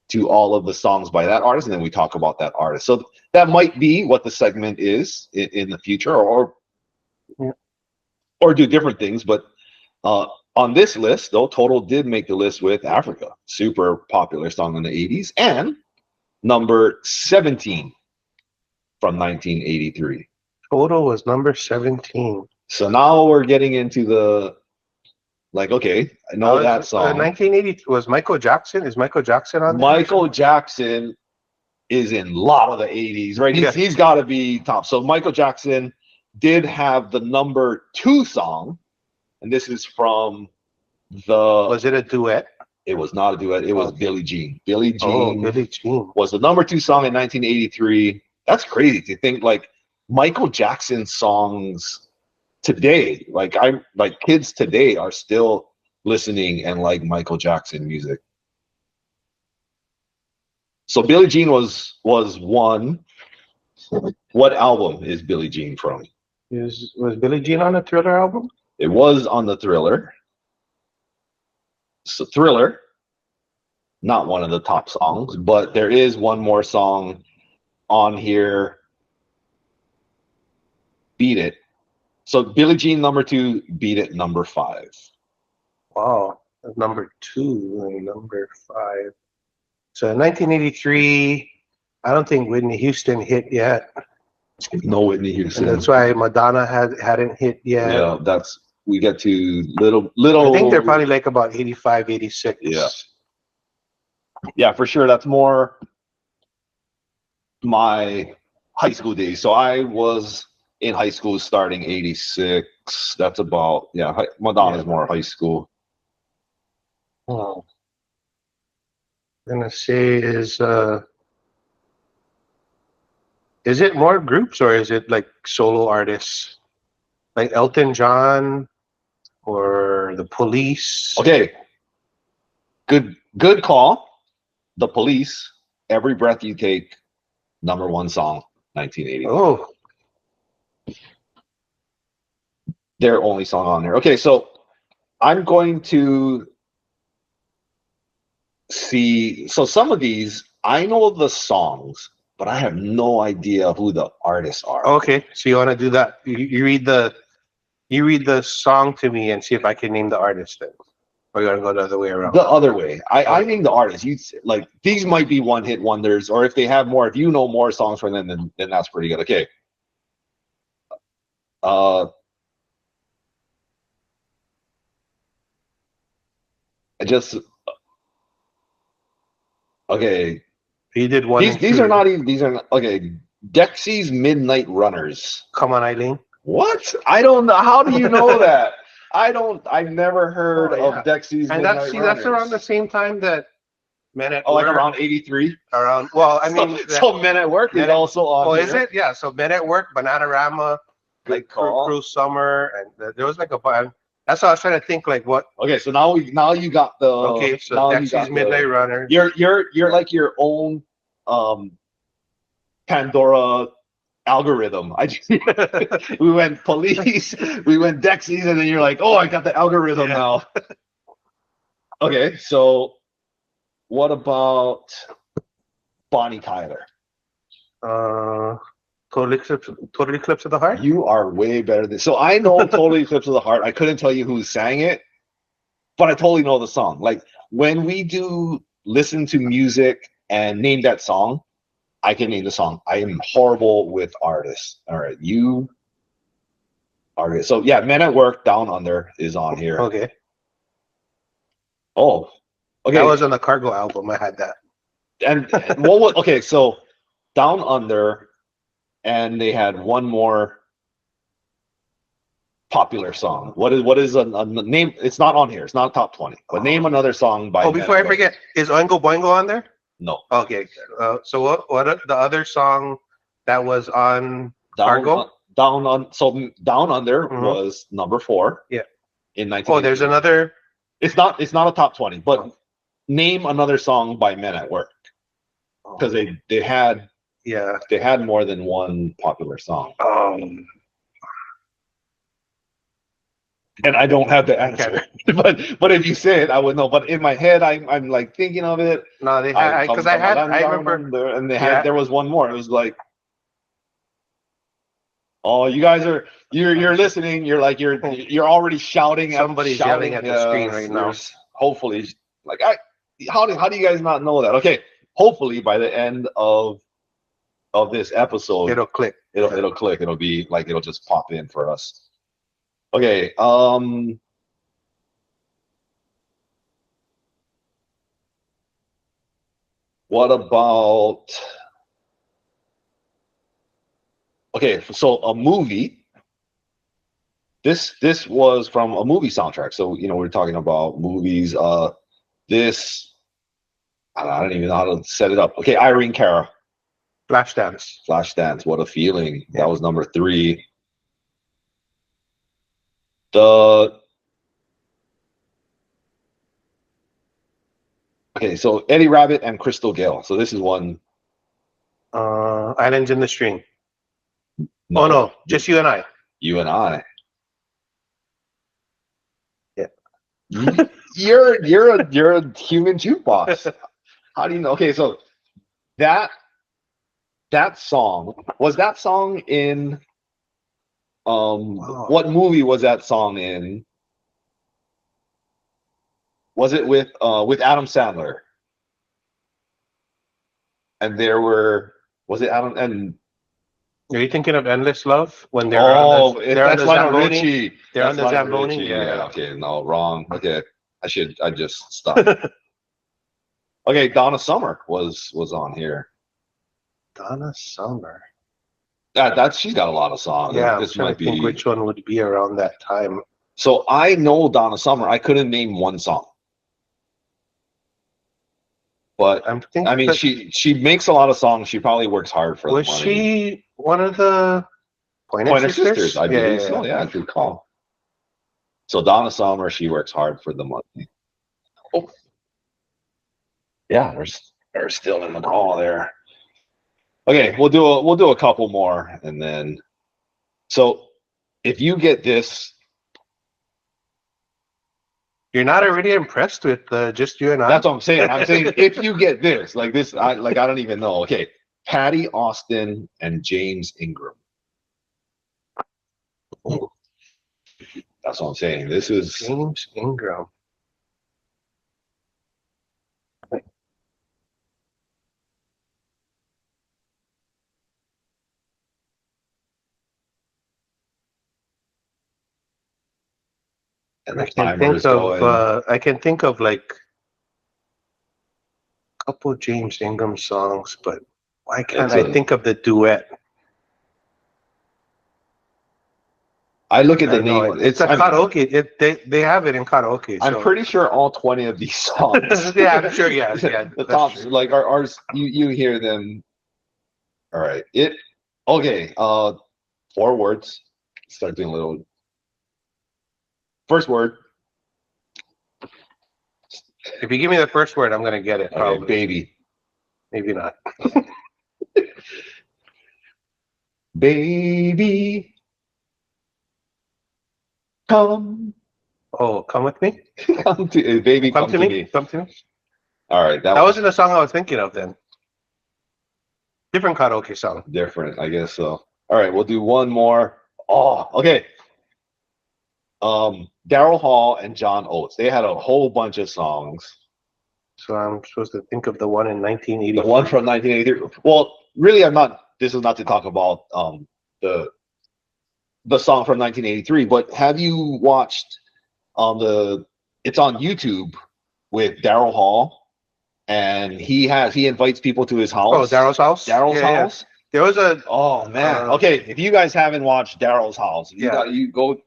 to all of the songs by that artist, and then we talk about that artist. So that might be what the segment is in the future, or do different things. But on this list, though, Toto did make the list with Africa, super popular song in the 80s, and number 17 from 1983. Toto was number 17. So now we're getting into the, like, okay, I know that song. 1982 was Michael Jackson. Is Michael Jackson on there? Michael Jackson is in a lot of the 80s, right? He's got to be top. So Michael Jackson did have the number 2 song, and this is from the. Was it a duet? It was not a duet. It was Billie Jean. Billie Jean was the number 2 song in 1983. That's crazy to think, like, Michael Jackson songs today, like kids today are still listening and like Michael Jackson music. So Billie Jean was one. What album is Billie Jean from? Was Billie Jean on the Thriller album? It was on the Thriller. So Thriller not one of the top songs, but there is one more song on here. Beat It. So Billie Jean number 2, Beat It number 5. Wow. Number 2 and number 5. So in 1983, I don't think Whitney Houston hit yet. No Whitney And Houston. that's why Madonna hadn't hit yet. Yeah, we get to little. I think they're probably like about 85, 86. Yeah. Yeah, for sure. That's more my high school days. So I was in high school starting 86. That's about, Madonna's more high school. Oh. I'm gonna say is it more groups or is it like solo artists? Like Elton John or the Police? Okay. Good call. The Police, Every Breath You Take, number 1 song, 1980. Oh, Their only song on there. Okay, so I'm going to see. So some of these, I know the songs, but I have no idea who the artists are. okay. So you want to do that? You read the song to me and see if I can name the artist then. Or you want to go the other way around? The other way. I name the artists. You like these might be one-hit wonders, or if they have more, if you know more songs from them, then that's pretty good. Okay. Okay. You did one. These are not even. These are not, okay. Dexy's Midnight Runners. Come on, Eileen. What? I don't know. How do you know that? I've never heard of Dexy's And Midnight Runners. that's around the same time that Men at like Work. around 83. Well, I mean, so Men at Work is also on. Oh, here. is it? Yeah. So Men at Work, Bananarama, Good call. Cruel Summer, and there was like a bunch. That's what I was trying to think. Like what? Okay, so now you got the. Okay, so now you Dexy's got Midnight Runner. You're like your own Pandora algorithm. We went Police, we went Dexys, and then you're like, oh, I got the algorithm now. Okay, so what about Bonnie Tyler? Total Eclipse of the Heart. You are way better than. So I know Total Eclipse of the Heart. I couldn't tell you who sang it, but I totally know the song. Like when we do listen to music and name that song, I can name the song. I am horrible with artists. All right, you are. So yeah, Men at Work, Down Under is on here. Okay. Oh, okay. That was on the Cargo album. I had that. And what was okay? So Down Under, and they had one more popular song. What is a name? It's not on here. It's not top 20. But name another song by. Oh, before I forget, is Oingo Boingo on there? No. Okay. So what the other song that was on Cargo? Down Under was number 4. Yeah. In 19. Oh, there's another. It's not a top 20, but name another song by Men at Work, because they had more than one popular song. And I don't have the answer, but if you say it, I would know. But in my head, I'm like thinking of it. No, they had because I remember, and they had there was one more. It was like, oh, you guys are you're listening. You're like you're already shouting. Somebody's yelling at the screen right now. Hopefully, like how do you guys not know that? Okay, hopefully by the end of this episode, it'll click. It'll click. It'll be like it'll just pop in for us. Okay. What about? Okay, so a movie. This was from a movie soundtrack. So we're talking about movies. This I don't even know how to set it up. Okay, Irene Cara. Flashdance. What a feeling. Yeah. That was number 3. Okay, so Eddie Rabbit and Crystal Gale. So this is one. Islands in the Stream. No, oh no, just You and I. You and I. Yeah. You're a human jukebox. How do you know? Okay, so that song was that song in what movie was that song in? Was it with Adam Sandler? And there was it Adam and Are you thinking of Endless Love when they're on the that's Lionel Zamboni? Richie. They're on That's the Lionel Zamboni. Richie. Yeah. Okay, no, wrong. Okay, I just stopped. Okay, Donna Summer was on here. Donna Summer. That she's got a lot of songs. Yeah, I'm This trying might to think be. which one would be around that time. So I know Donna Summer. I couldn't name one song. But I'm thinking. I mean, she makes a lot of songs. She probably works hard for the Was money. she one of the Pointer Sisters? I believe so. Yeah, good call. So Donna Summer, she works hard for the money. Oh, yeah, they're still in the call there. Okay, we'll do a couple more, and then. So, if you get this, You're not already impressed with just you and I? that's what I'm saying. I'm saying if you get this, like this, I don't even know. Okay, Patty Austin and James Ingram. That's what I'm saying. This is James Ingram. and the timer is going. I can think of like a couple James Ingram songs, but why can't I think of the duet? I look at the I know, name. it's a karaoke. They have it in karaoke. I'm so. pretty sure all 20 of these songs. Yeah, I'm sure. Yeah, The tops true. like are you hear them. All right. Okay. 4 words. Start doing a little. First word. If you give me the first word, I'm gonna get it. Probably. Okay, baby. Maybe not. Baby. Come. Oh, come with me. Come to baby. Come to me. Come to me. All right. That wasn't the song I was thinking of then. Different karaoke song. Different, I guess so. All right, we'll do one more. Oh, okay. Daryl Hall and John Oates. They had a whole bunch of songs. So I'm supposed to think of the one in 1980. The one from 1983. Well, really, I'm not. This is not to talk about the song from 1983. But have you watched It's on YouTube with Daryl Hall, and he invites people to his house. Oh, Daryl's house. Daryl's house. Yeah. There was a. Oh man. Okay, if you guys haven't watched Daryl's house, you go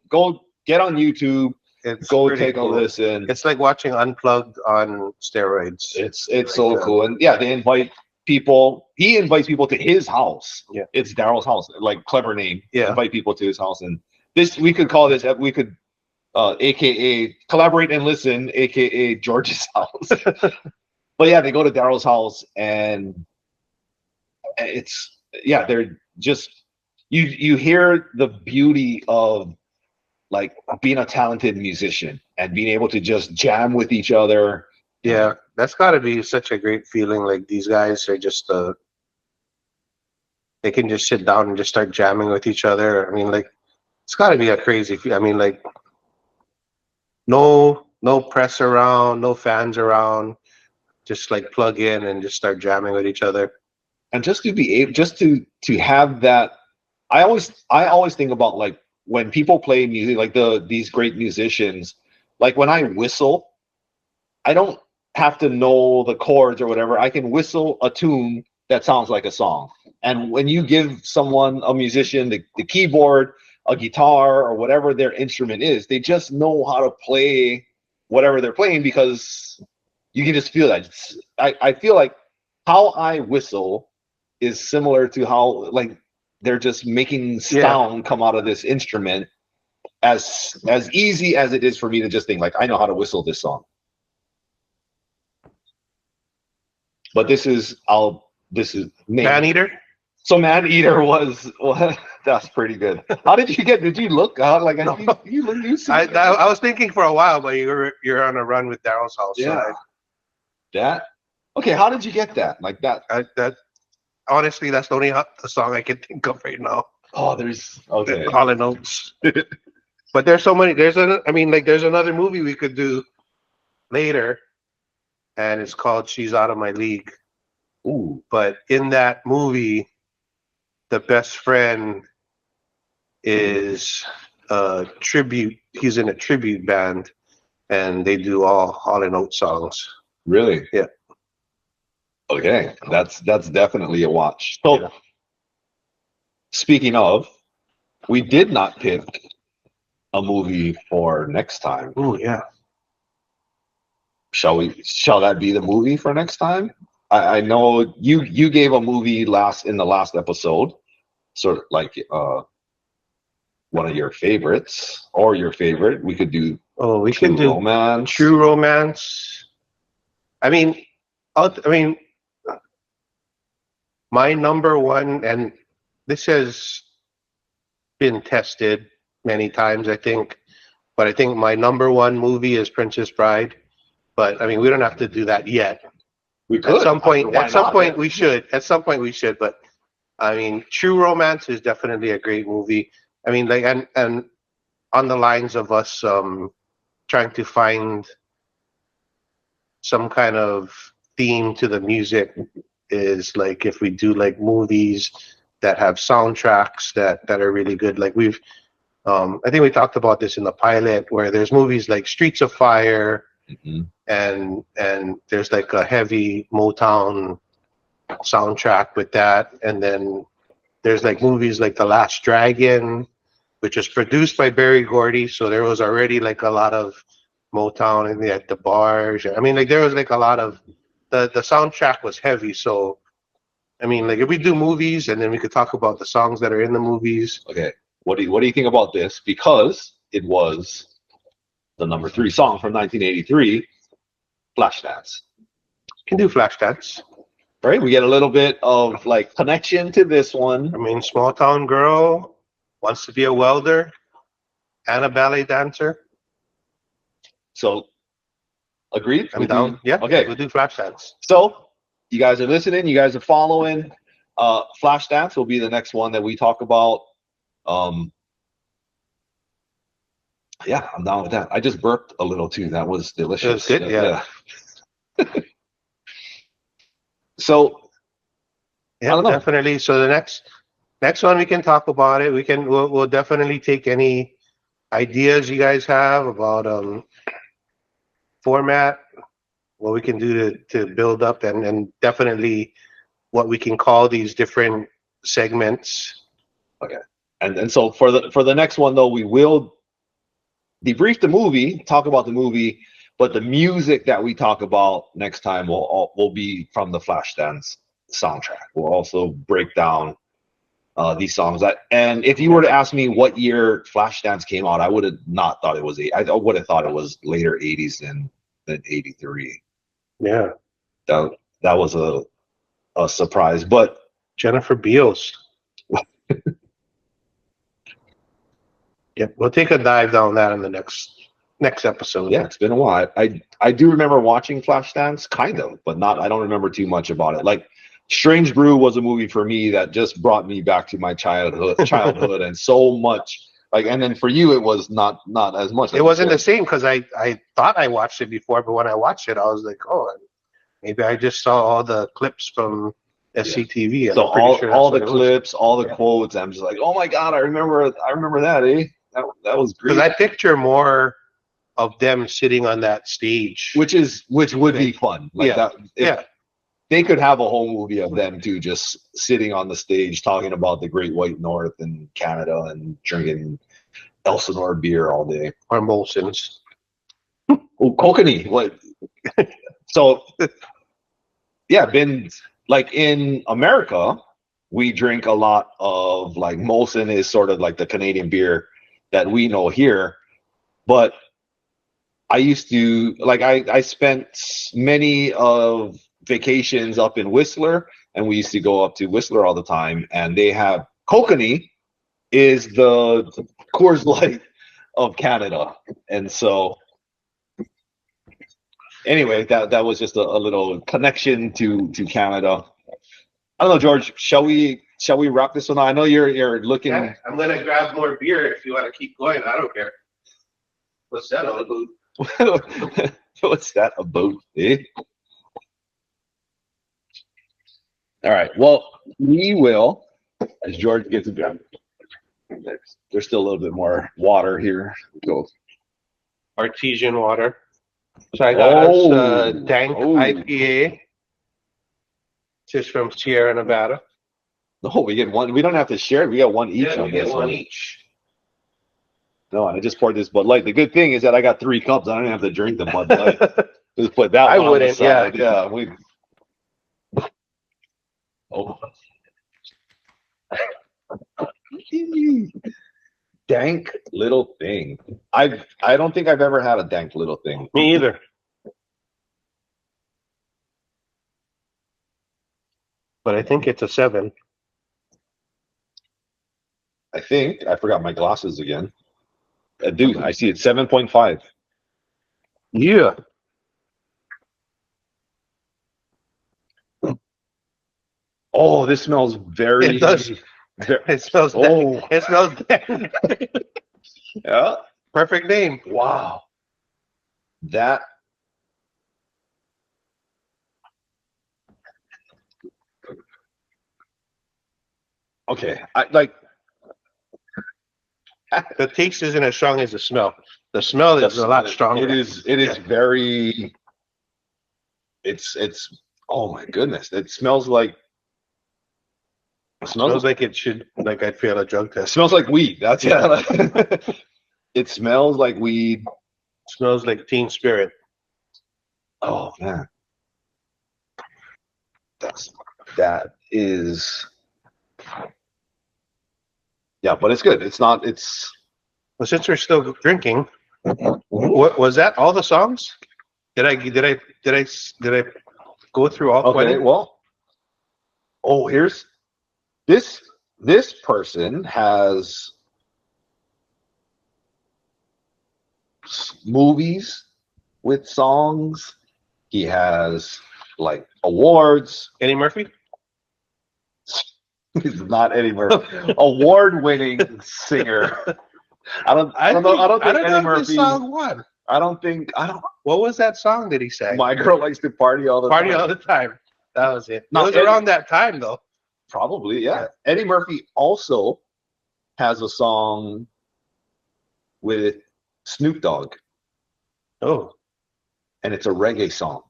get on YouTube. Go take a listen. It's like watching Unplugged on steroids. It's so cool, and yeah, they invite people. He invites people to his house. Yeah, it's Daryl's house. Like clever name. Yeah, invite people to his house, and this we could call this. We could, AKA collaborate and listen, AKA George's house. But yeah, they go to Daryl's house, and they're just you hear the beauty of like being a talented musician and being able to just jam with each other. Yeah, that's got to be such a great feeling. Like these guys are just they can just sit down and just start jamming with each other. I mean, like it's got to be a crazy I mean, like no press around, no fans around, just like plug in and just start jamming with each other. And just to be able, just to have that, I always think about like when people play music, like these great musicians, like when I whistle, I don't have to know the chords or whatever. I can whistle a tune that sounds like a song. And when you give someone, a musician, the keyboard, a guitar, or whatever their instrument is, they just know how to play whatever they're playing because you can just feel that. I feel like how I whistle is similar to how like they're just making sound come out of this instrument as easy as it is for me to just think like I know how to whistle this song. But this is Man Eater. So Man Eater was that's pretty good. How did you look out like no. you I was thinking for a while, but you're on a run with Daryl's house. Yeah. So Okay, how did you get that? Like that? That honestly, that's the only the song I can think of right now. Oh, there's okay. All in Notes. But there's so many. I mean, like, there's another movie we could do later, and it's called She's Out of My League. Ooh, But in that movie, the best friend is a tribute. He's in a tribute band, and they do all in Notes songs. really? Yeah. Okay, that's definitely a watch. So, Yeah. speaking of, we did not pick a movie for next time. Oh yeah. Shall we? Shall that be the movie for next time? I know you gave a movie in the last episode, sort of like one of your favorites or your favorite. We could do Oh, we True can do Romance. True Romance. I mean, my number one, and this has been tested many times, I think, but I think my number one movie is Princess Bride. But I mean, we don't have to do that yet. We could At some point, Why not? we should. At some point, we should. But I mean, True Romance is definitely a great movie. I mean, like, and on the lines of us trying to find some kind of theme to the music is like if we do like movies that have soundtracks that are really good. Like I think we talked about this in the pilot, where there's movies like Streets of Fire. Mhm. And there's like a heavy Motown soundtrack with that, and then there's like movies like The Last Dragon, which was produced by Berry Gordy, so there was already like a lot of Motown in the bars. I mean, like there was like a lot of the soundtrack was heavy. So I mean, like if we do movies and then we could talk about the songs that are in the movies. Okay, what do you think about this? Because it was the number 3 song from 1983, Flashdance. Can do Flashdance. Right, we get a little bit of like connection to this one. I mean, small town girl wants to be a welder and a ballet dancer. So, agreed? I'm down. Yeah. Okay. We'll do Flashdance. So, you guys are listening. You guys are following. Flashdance will be the next one that we talk about. Yeah, I'm down with that. I just burped a little too. That was delicious. It was good. Yeah. So, Yeah, I don't know. definitely. So the next one we can talk about it. We'll definitely take any ideas you guys have about format, what we can do to build up, and definitely what we can call these different segments. Okay. And so for the next one though, we will debrief the movie, talk about the movie, but the music that we talk about next time will be from the Flashdance soundtrack. We'll also break down these songs. And if you were to ask me what year Flashdance came out, I would have not thought it was I would have thought it was later 80s than 83. Yeah. That was a surprise. But Jennifer Beals. Yep. We'll take a dive down that in the next episode. yeah, it's been a while. I do remember watching Flashdance, kind of, but not. I don't remember too much about it. Like Strange Brew was a movie for me that just brought me back to my childhood, and so much. Like, and then for you, it was not as much. It wasn't the same because I thought I watched it before, but when I watched it, I was like, oh, maybe I just saw all the clips from SCTV. And so all the clips, all the Yeah. quotes. I'm just like, oh my god, I remember that. That was great. Because I picture more of them sitting on that stage. which would be fun. Like Yeah. that. Yeah. They could have a whole movie of them too, just sitting on the stage talking about the Great White North and Canada and drinking Elsinore beer all day. Or Molson's. Oh, kokanee. What? So, yeah, been like in America, we drink a lot of like Molson is sort of like the Canadian beer that we know here, but I used to like I spent many of vacations up in Whistler, and we used to go up to Whistler all the time, and they have kokanee is the Coors Light of Canada, and so Anyway, that was just a little connection to Canada. I don't know, George. Shall we wrap this one? I know you're looking. Yeah, I'm gonna grab more beer if you want to keep going. I don't care. What's that all about? What's that about? Eh? All right. Well, we will, as George gets a bit. There's still a little bit more water here. Go. Artesian water. So I got us Dank IPA. Just from Sierra Nevada. No, we get one. We don't have to share it. We got one each. Yeah, on we get this one each. No, and I just poured this Bud Light. The good thing is that I got 3 cups. I don't even have to drink the Bud Light. Just put that I one wouldn't, on the side. Yeah. Oh. Dank little thing. I don't think I've ever had a dank little thing. Me either. But I think it's a 7. I think I forgot my glasses again. I do. I see it's 7.5. Yeah. Oh, this smells very. It does. It smells. Oh. It smells. Dank. Yeah. Perfect name. Wow. That. Okay. I like. The taste isn't as strong as the smell. The smell is a lot stronger. It is. It is very. It's. Oh my goodness! It smells like. It smells like it should. Like I'd fail a drug It test. smells like weed. That's It smells like weed. Smells like Teen Spirit. Oh man. That is. Yeah, but it's good. It's not. It's. Well, since we're still drinking, what was that? All the songs? Did I go through all 20? Okay. Well. Oh, here's this. This person has movies with songs. He has like awards. Eddie Murphy? He's not Eddie Murphy. Award-winning singer. I don't think Eddie Murphy. This song won. I don't think. What was that song that he sang? My girl likes to party all the Party time. all the time. That was it. No, It was Eddie- around that time though. Probably, yeah. Eddie Murphy also has a song with Snoop Dogg, Oh, and it's a reggae song.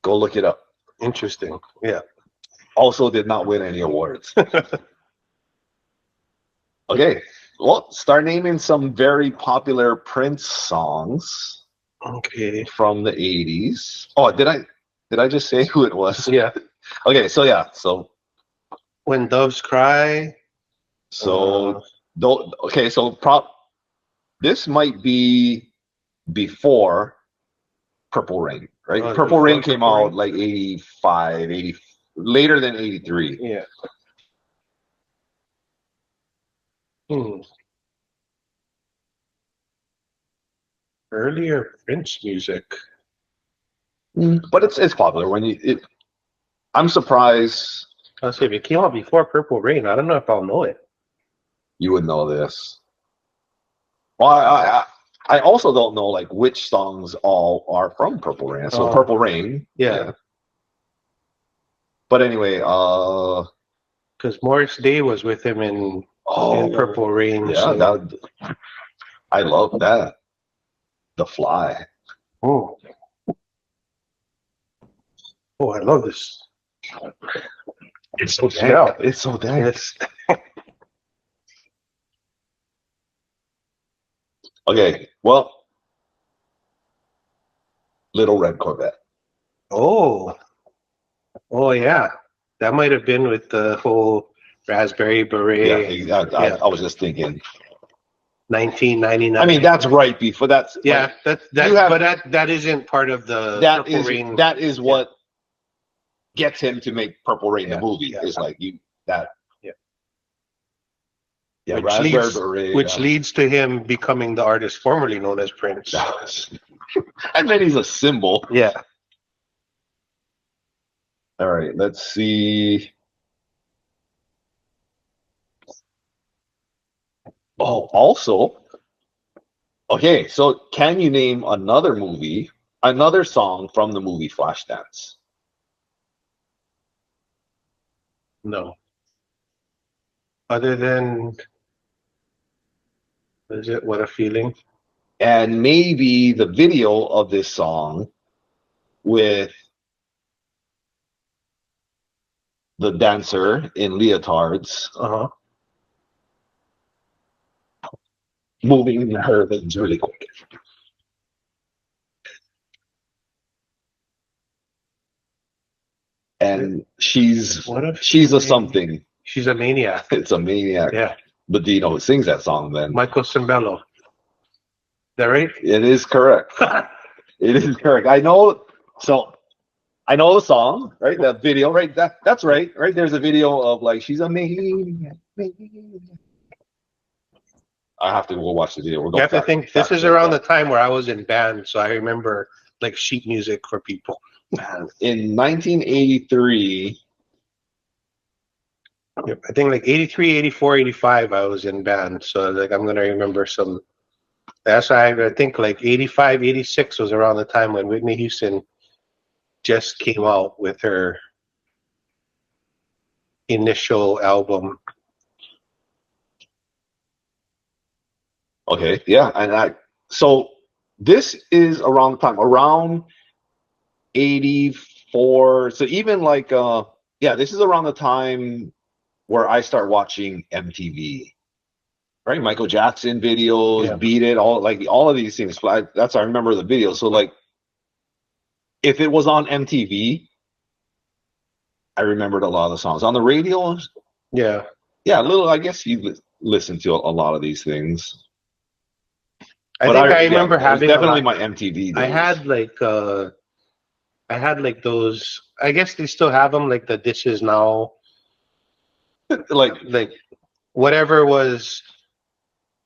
Go look it up. interesting. Yeah. Also did not win any awards. Okay, well, start naming some very popular Prince songs Okay. from the 80s. Oh, did I just say who it was? Yeah. Okay, so When Doves Cry. this might be before Purple Rain, right? Oh, Purple Rain before came Purple out Rain? like 85, 80, later than 83. Yeah. Earlier Prince music. But it's popular I'm surprised Let's see if it came out before Purple Rain. I don't know if I'll know it. you would know this. Well, I also don't know like which songs all are from Purple Rain. So Oh. Purple Rain. Yeah. But anyway, Because Morris Day was with him in Purple Rain. Yeah, so- I love that. The Fly. Oh. Oh, I love this. It's so smell. dank. It's so dank. Yes. Okay, well, Little Red Corvette. Oh. Oh, yeah. That might have been with the whole Raspberry Beret. Yeah, I was just thinking. 1999. I mean, that's right before that's yeah, like, but that isn't part of the Purple Rain. that is what gets him to make Purple Rain the movie. Yeah. Is like Yeah. Yeah, Which Raspberry leads- Beret. which leads to him becoming the artist formerly known as Prince. I meant he's a symbol. Yeah. All right, let's see. Oh, also, okay, so can you name another song from the movie Flashdance? No. Other than, is it What a Feeling? And maybe the video of this song with the dancer in leotards Uh-huh. moving her things really quick. And she's What a she's a Feeling. something. She's a maniac. It's a maniac. Yeah. But do you know who sings that song then? Michael Cimbello. Is that right? It is correct. It is correct. I know the song, right? The video, right? That's right. Right? There's a video of like she's a maniac. I have to go watch the video. We'll go You have to back- think, back this is to around that. the time where I was in band, so I remember like sheet music for people. In 1983. Yep. I think like 83, 84, 85, I was in band. So like I'm going to remember some. That's why I think like 85, 86 was around the time when Whitney Houston just came out with her initial album. Okay, yeah, so this is around the time around 84. So even like this is around the time where I start watching MTV. Right? Michael Jackson videos, Yeah. Beat It, all of these things. I remember the videos. So like if it was on MTV, I remembered a lot of the songs. On the radio, Yeah. yeah, a little, I guess you listen to a lot of these things. I But think I remember it was having definitely my MTV days. I had like those, I guess they still have them, like the This Is Now, like like whatever was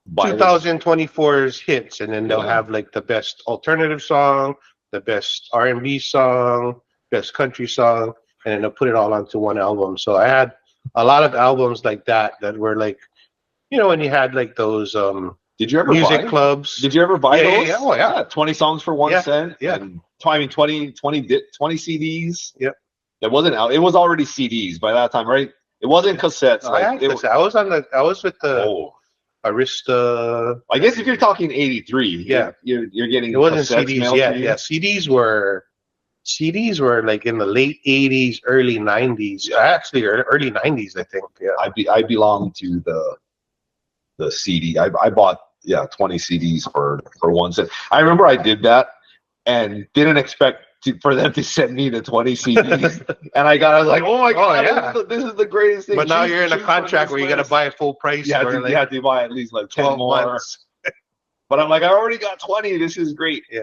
by 2024's hits, and then they'll Yeah. have like the best alternative song, the best R&B song, best country song, and then they'll put it all onto one album. So I had a lot of albums like that were like, when you had like those Did you ever music buy? clubs. Did you ever buy Yeah, those? yeah, oh, yeah. 20 songs for 1 cent. Yeah. And 20 CDs. Yep. It wasn't out. It was already CDs by that time, right? It wasn't cassettes. I was with the oh, Arista. I guess if you're talking 83, Yeah. you're getting It wasn't cassettes CDs mailed yet. to you. Yeah, CDs were like in the late 80s, early 90s. Actually, early 90s, I think. Yeah. I belong to the CD. I bought 20 CDs for 1 cent. I remember I did that and didn't expect for them to send me the 20 CDs. And I was like, oh my god, yeah. this is the greatest thing. But now you're in a Choose contract from where you this got to buy a full price list. for You had to buy at least like 10 12 more. months. But I'm like, I already got 20. This is great. Yeah.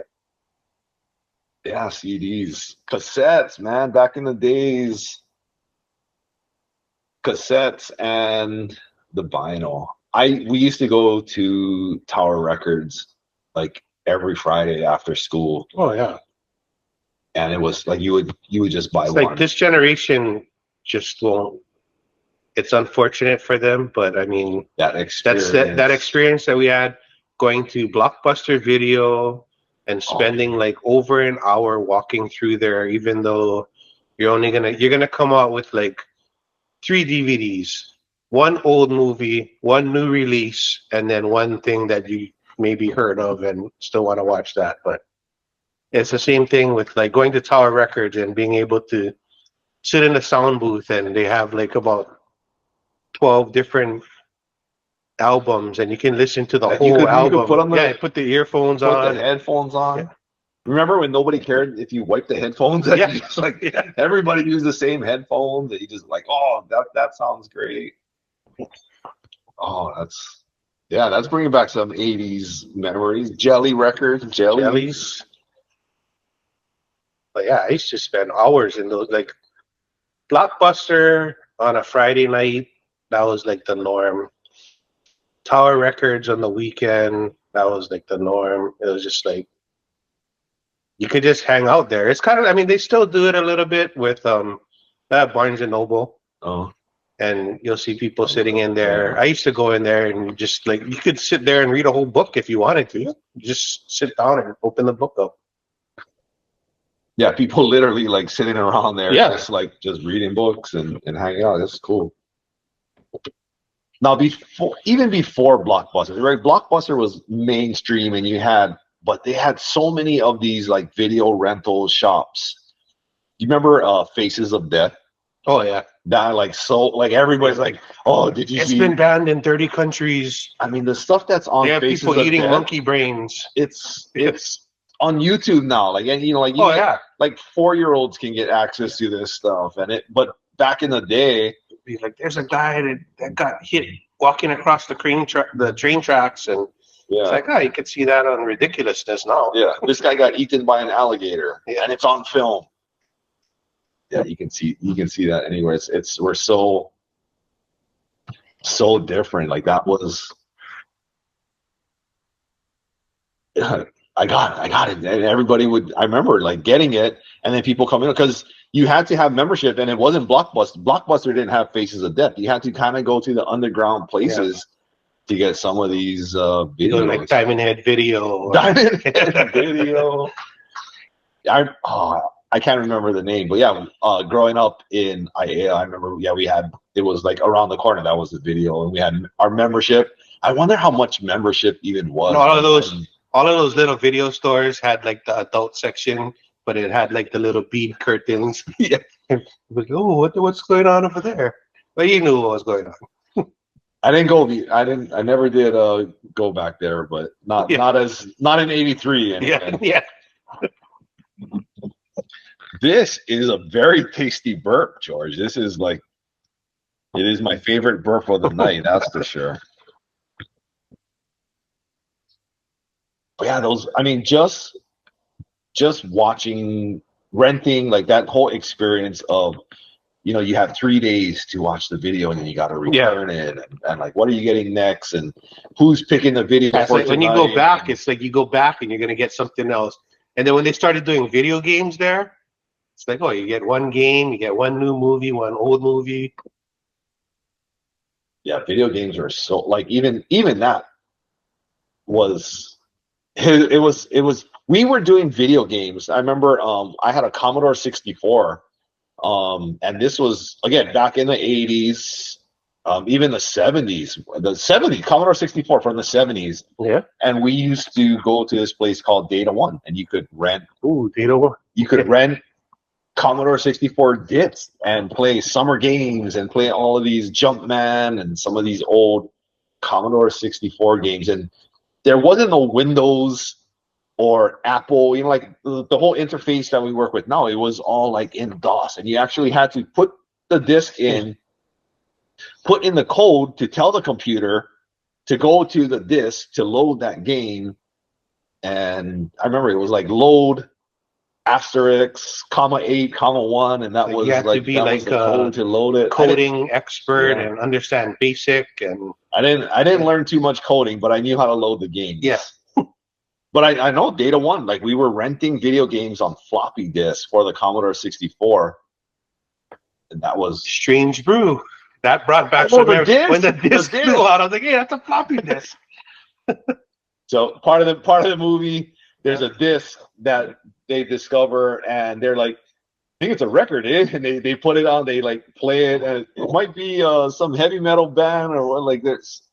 Yeah, CDs. Cassettes, man, back in the days. Cassettes and the vinyl. We used to go to Tower Records like every Friday after school, Oh yeah. and it was like you would just buy It's one. like this generation just won't. It's unfortunate for them, but I mean, that experience. that experience that we had going to Blockbuster Video and spending like over an hour walking through there, even though you're gonna come out with like 3 DVDs, one old movie, one new release, and then one thing that you maybe heard of and still want to watch that. But it's the same thing with like going to Tower Records and being able to sit in the sound booth, and they have like about 12 different albums, and you can listen to the Like, whole you album. could put on you put the earphones put on. the headphones on. Yeah. Remember when nobody cared if you wiped the headphones? Yeah. Just like everybody used the same headphones, and you just like, oh, that sounds great. Oh, that's bringing back some 80s memories. Jelly records, Jellies. But yeah, I used to spend hours in those, like Blockbuster on a Friday night. That was like the norm. Tower Records on the weekend. That was like the norm. It was just like you could just hang out there. It's kind of, I mean, they still do it a little bit with Barnes and Noble, Oh, and you'll see people sitting in there. I used to go in there and just like you could sit there and read a whole book if you wanted to. Just sit down and open the book up. yeah, people literally like sitting around there, Yeah. just reading books and hanging out. That's cool. Now, even before Blockbuster, right? Blockbuster was mainstream, and but they had so many of these like video rental shops. You remember Faces of Death? Oh yeah, That like everybody's like, oh, did you it's see? been banned in 30 countries. I mean, the stuff that's on They have Faces people of eating Death, monkey brains. it's on YouTube now. Like, and Oh yeah, like 4-year-olds can get access to this stuff, but back in the day, be like, there's a guy that got hit walking across the train tracks, and it's yeah, like, oh, you could see that on Ridiculousness now. yeah, this guy got eaten by an alligator, Yeah. and it's on film. Yeah, you can see that anywhere. We're so different. Like that was. I got it. And everybody I remember like getting it, and then people come in because you had to have membership, and it wasn't Blockbuster. Blockbuster didn't have Faces of Death. You had to kind of go to the underground places to get some of these videos. Like Diamond Head Video. Diamond Head Video. I can't remember the name, but yeah, growing up in IA, I remember, it was like around the corner. That was the video, and we had our membership. I wonder how much membership even was. And all of those little video stores had like the adult section, but it had like the little bead curtains. Yeah. Like, oh, what's going on over there? But you knew what was going on. I never did go back there, but not in '83. Yeah, yeah. This is a very tasty burp, George. This is like, it is my favorite burp of the night, that's for sure. But yeah, just watching, renting, like that whole experience of, you have 3 days to watch the video, and then you got to return it, and like, what are you getting next, and who's picking the video? It's like when you go back, it's like you go back and you're gonna get something else. And then when they started doing video games there, it's like, oh, you get one game, you get one new movie, one old movie. Yeah, video games are so like even that was it was we were doing video games. I remember I had a Commodore 64, and this was again back in the 80s, even the 70s. Commodore 64 from the 70s. Yeah. And we used to go to this place called Data One, and you could rent. Ooh, Data One. You could rent Commodore 64 discs and play summer games and play all of these Jumpman and some of these old Commodore 64 games. And there wasn't no Windows or Apple, like the whole interface that we work with now. It was all like in DOS, and you actually had to put the disc in, put in the code to tell the computer to go to the disc to load that game. And I remember it was like load asterisk, (8, 1), and that was you had like to be that like was the code to load it. Coding expert and understand BASIC, and I didn't learn too much coding, but I knew how to load the game. Yeah. But I know Data One, like we were renting video games on floppy disks for the Commodore 64, and that was Strange Brew. That brought back the when the disc flew out. I was like, "Yeah, that's a floppy disk." So part of the movie, there's a disc that they discover, and they're like, I think it's a record, and they put it on, they like play it, and it might be some heavy metal band or like there's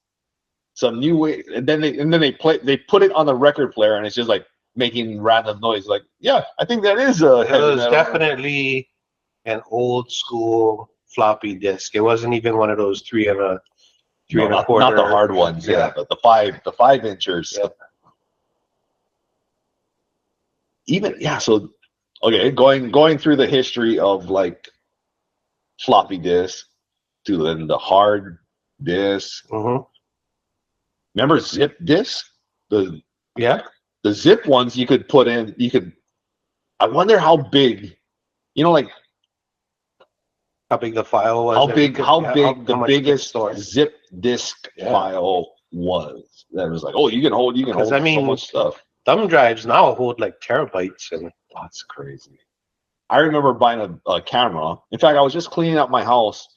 some new way, and then they put it on the record player, and it's just like making random noise. Like, yeah, I think that is a heavy It was metal. definitely an old school floppy disk. It wasn't even one of those 3 and a quarter. Not the hard ones, but the 5-inchers. Yeah. So okay, going through the history of like floppy disk to then the hard disk. Mm-hmm. Remember zip disk? The zip ones you could put in. I wonder how big. Like how big the file was. How big the biggest store zip disk file was. That was like, oh, you can hold so much stuff. thumb drives now hold like terabytes, and That's crazy. I remember buying a camera. In fact, I was just cleaning up my house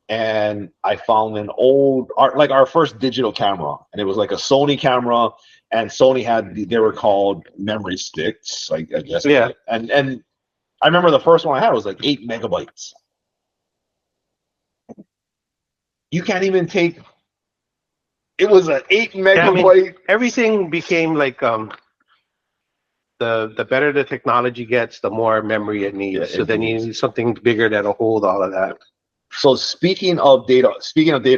and I found an old, like our first digital camera. And it was like a Sony camera. And Sony they were called memory sticks, I guess. Yeah. And I remember the first one I had was like 8 megabytes. You can't even take, it was an 8 megabyte. Everything became like the better the technology gets, the more memory it needs. Yeah, so then you need something bigger that'll hold all of that. So speaking of data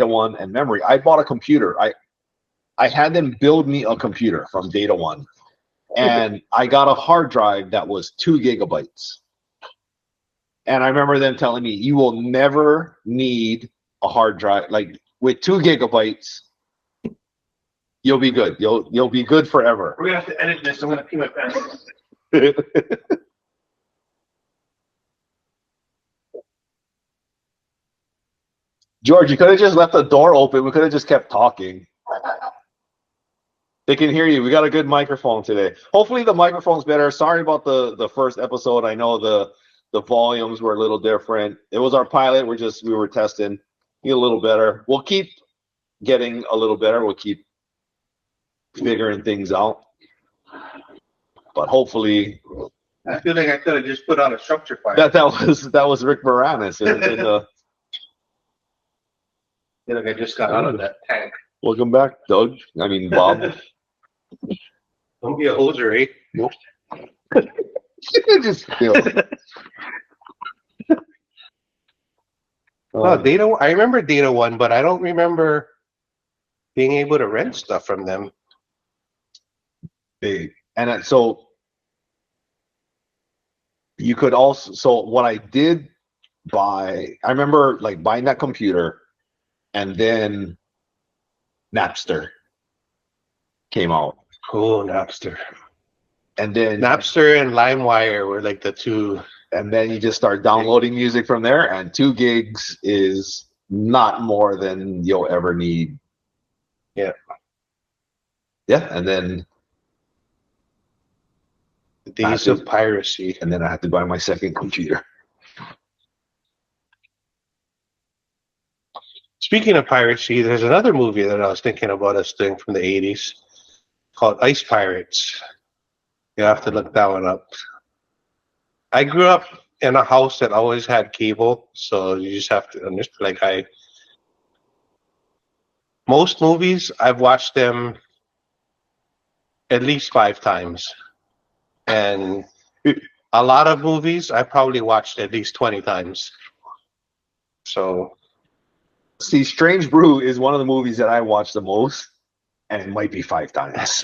one and memory, I bought a computer. I had them build me a computer from Data One, and I got a hard drive that was 2 gigabytes. And I remember them telling me, you will never need a hard drive. Like with 2 gigabytes, you'll be good. You'll be good forever. We're gonna have to edit this. I'm gonna pee my pants. George, you could have just left the door open. We could have just kept talking. They can hear you. We got a good microphone today. Hopefully the microphone's better. Sorry about the first episode. I know the volumes were a little different. It was our pilot. We were testing. Get a little better. We'll keep getting a little better. We'll keep figuring things out. But hopefully, I feel like I could have just put on a structure fire. that was Rick Moranis in the. I feel like I just got out of that tank. Welcome back, Doug. I mean Bob. Don't be a hoser, eh? Nope. Just feel. Data. I remember Data One, but I don't remember being able to rent stuff from them. And so you could also. So what I did buy, I remember like buying that computer, and then Napster came out. Oh, Napster. And then Napster and LimeWire were like the two. And then you just start downloading music from there, and 2 gigs is not more than you'll ever need. Yeah. Yeah, and then The days of piracy. And then I had to buy my second computer. Speaking of piracy, there's another movie that I was thinking about us doing from the 80s called Ice Pirates. You have to look that one up. I grew up in a house that always had cable, so you just have to understand. Like most movies, I've watched them at least 5 times, and a lot of movies I probably watched at least 20 times. So, see, Strange Brew is one of the movies that I watch the most, and it might be 5 times.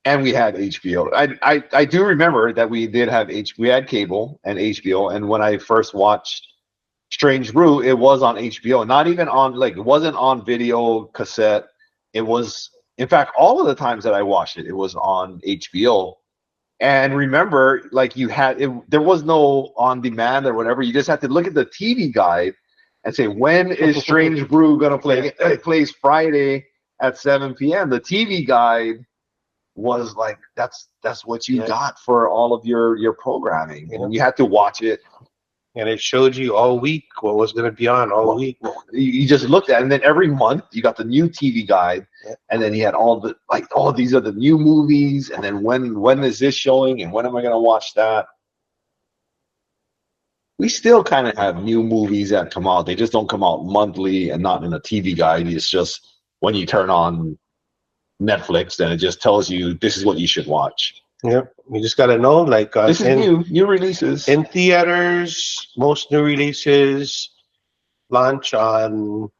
And we had HBO. I do remember that we did have we had cable and HBO. And when I first watched Strange Brew, it was on HBO. Not even on, like, it wasn't on video cassette. It was, in fact, all of the times that I watched it, it was on HBO. And remember, like, there was no on demand or whatever. You just had to look at the TV guide and say, when is Strange Brew gonna play? It plays Friday at 7 p.m. The TV guide was like, that's what you got for all of your programming, and you had to watch it, and it showed you all week what was going to be on all week. You just looked at it, and then every month you got the new TV guide, and then you had all the, like, oh, these are the new movies, and then when is this showing, and when am I going to watch that? We still kind of have new movies that come out. They just don't come out monthly and not in a TV guide. It's just when you turn on Netflix, then it just tells you this is what you should watch. Yep, you just got to know, like, this is new releases in theaters. Most new releases launch on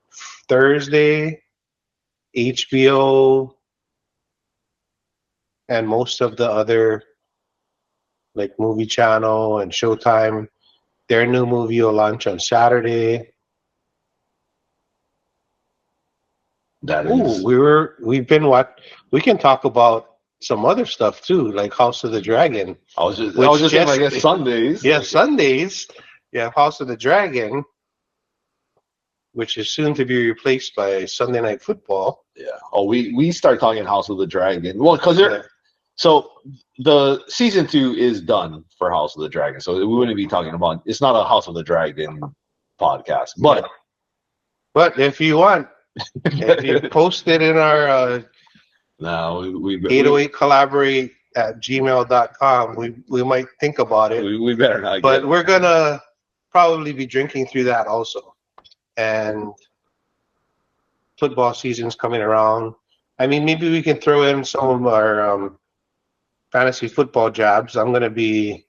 Thursday. HBO and most of the other, like, Movie Channel and Showtime, their new movie will launch on Saturday. That is. We can talk about some other stuff too, like House of the Dragon. I was just saying, I guess Sundays. Yeah, Sundays. Yeah, House of the Dragon. which is soon to be replaced by Sunday Night Football. Yeah. Oh, we start talking House of the Dragon. Well, because so the season 2 is done for House of the Dragon, so we wouldn't be talking about. It's not a House of the Dragon podcast, but if you want, if you post it in our no, we 808 collaborate at gmail.com, we might think about it. we better not. But we're gonna probably be drinking through that also, and football season's coming around. I mean, maybe we can throw in some of our fantasy football jabs. I'm gonna be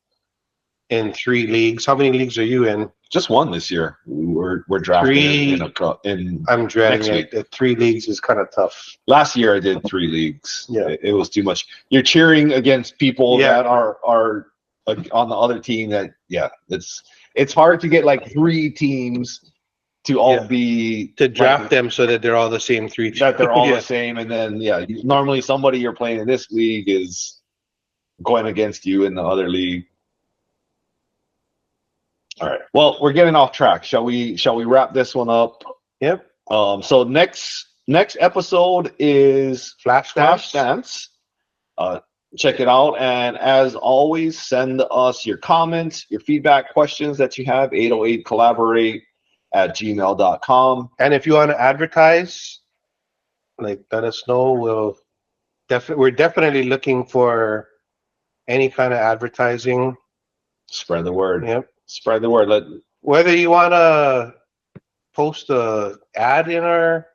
in 3 leagues. How many leagues are you in? Just one this year. We're drafting 3. in I'm dreading next it. week. The 3 leagues is kind of tough. Last year I did 3 leagues. Yeah. It was too much. You're cheering against people that are on the other team. That it's hard to get like 3 teams to all be to draft them so that they're all the same 3 teams. That they're all the same, and then normally somebody you're playing in this league is going against you in the other league. All right. Well, we're getting off track. Shall we wrap this one up? Yep. So next episode is Flash Dance. Check it out, and as always, send us your comments, your feedback, questions that you have. 808 collaborate at gmail.com. And if you want to advertise, like, let us know. We're definitely looking for any kind of advertising. Spread the word. Yep. Spread the word. Whether you want to post a ad in our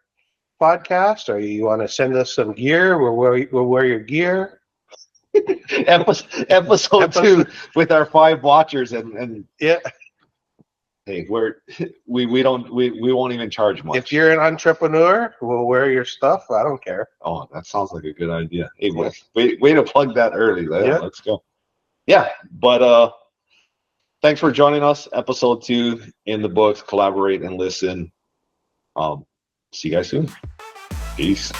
podcast, or you want to send us some gear, we'll wear your gear. episode 2 with our 5 watchers and yeah. Hey, we won't even charge much. If you're an entrepreneur, we'll wear your stuff. I don't care. Oh, that sounds like a good idea. Hey, way to plug that early. Let's go. Yeah, but thanks for joining us. Episode 2 in the books. Collaborate and listen. See you guys soon. Peace.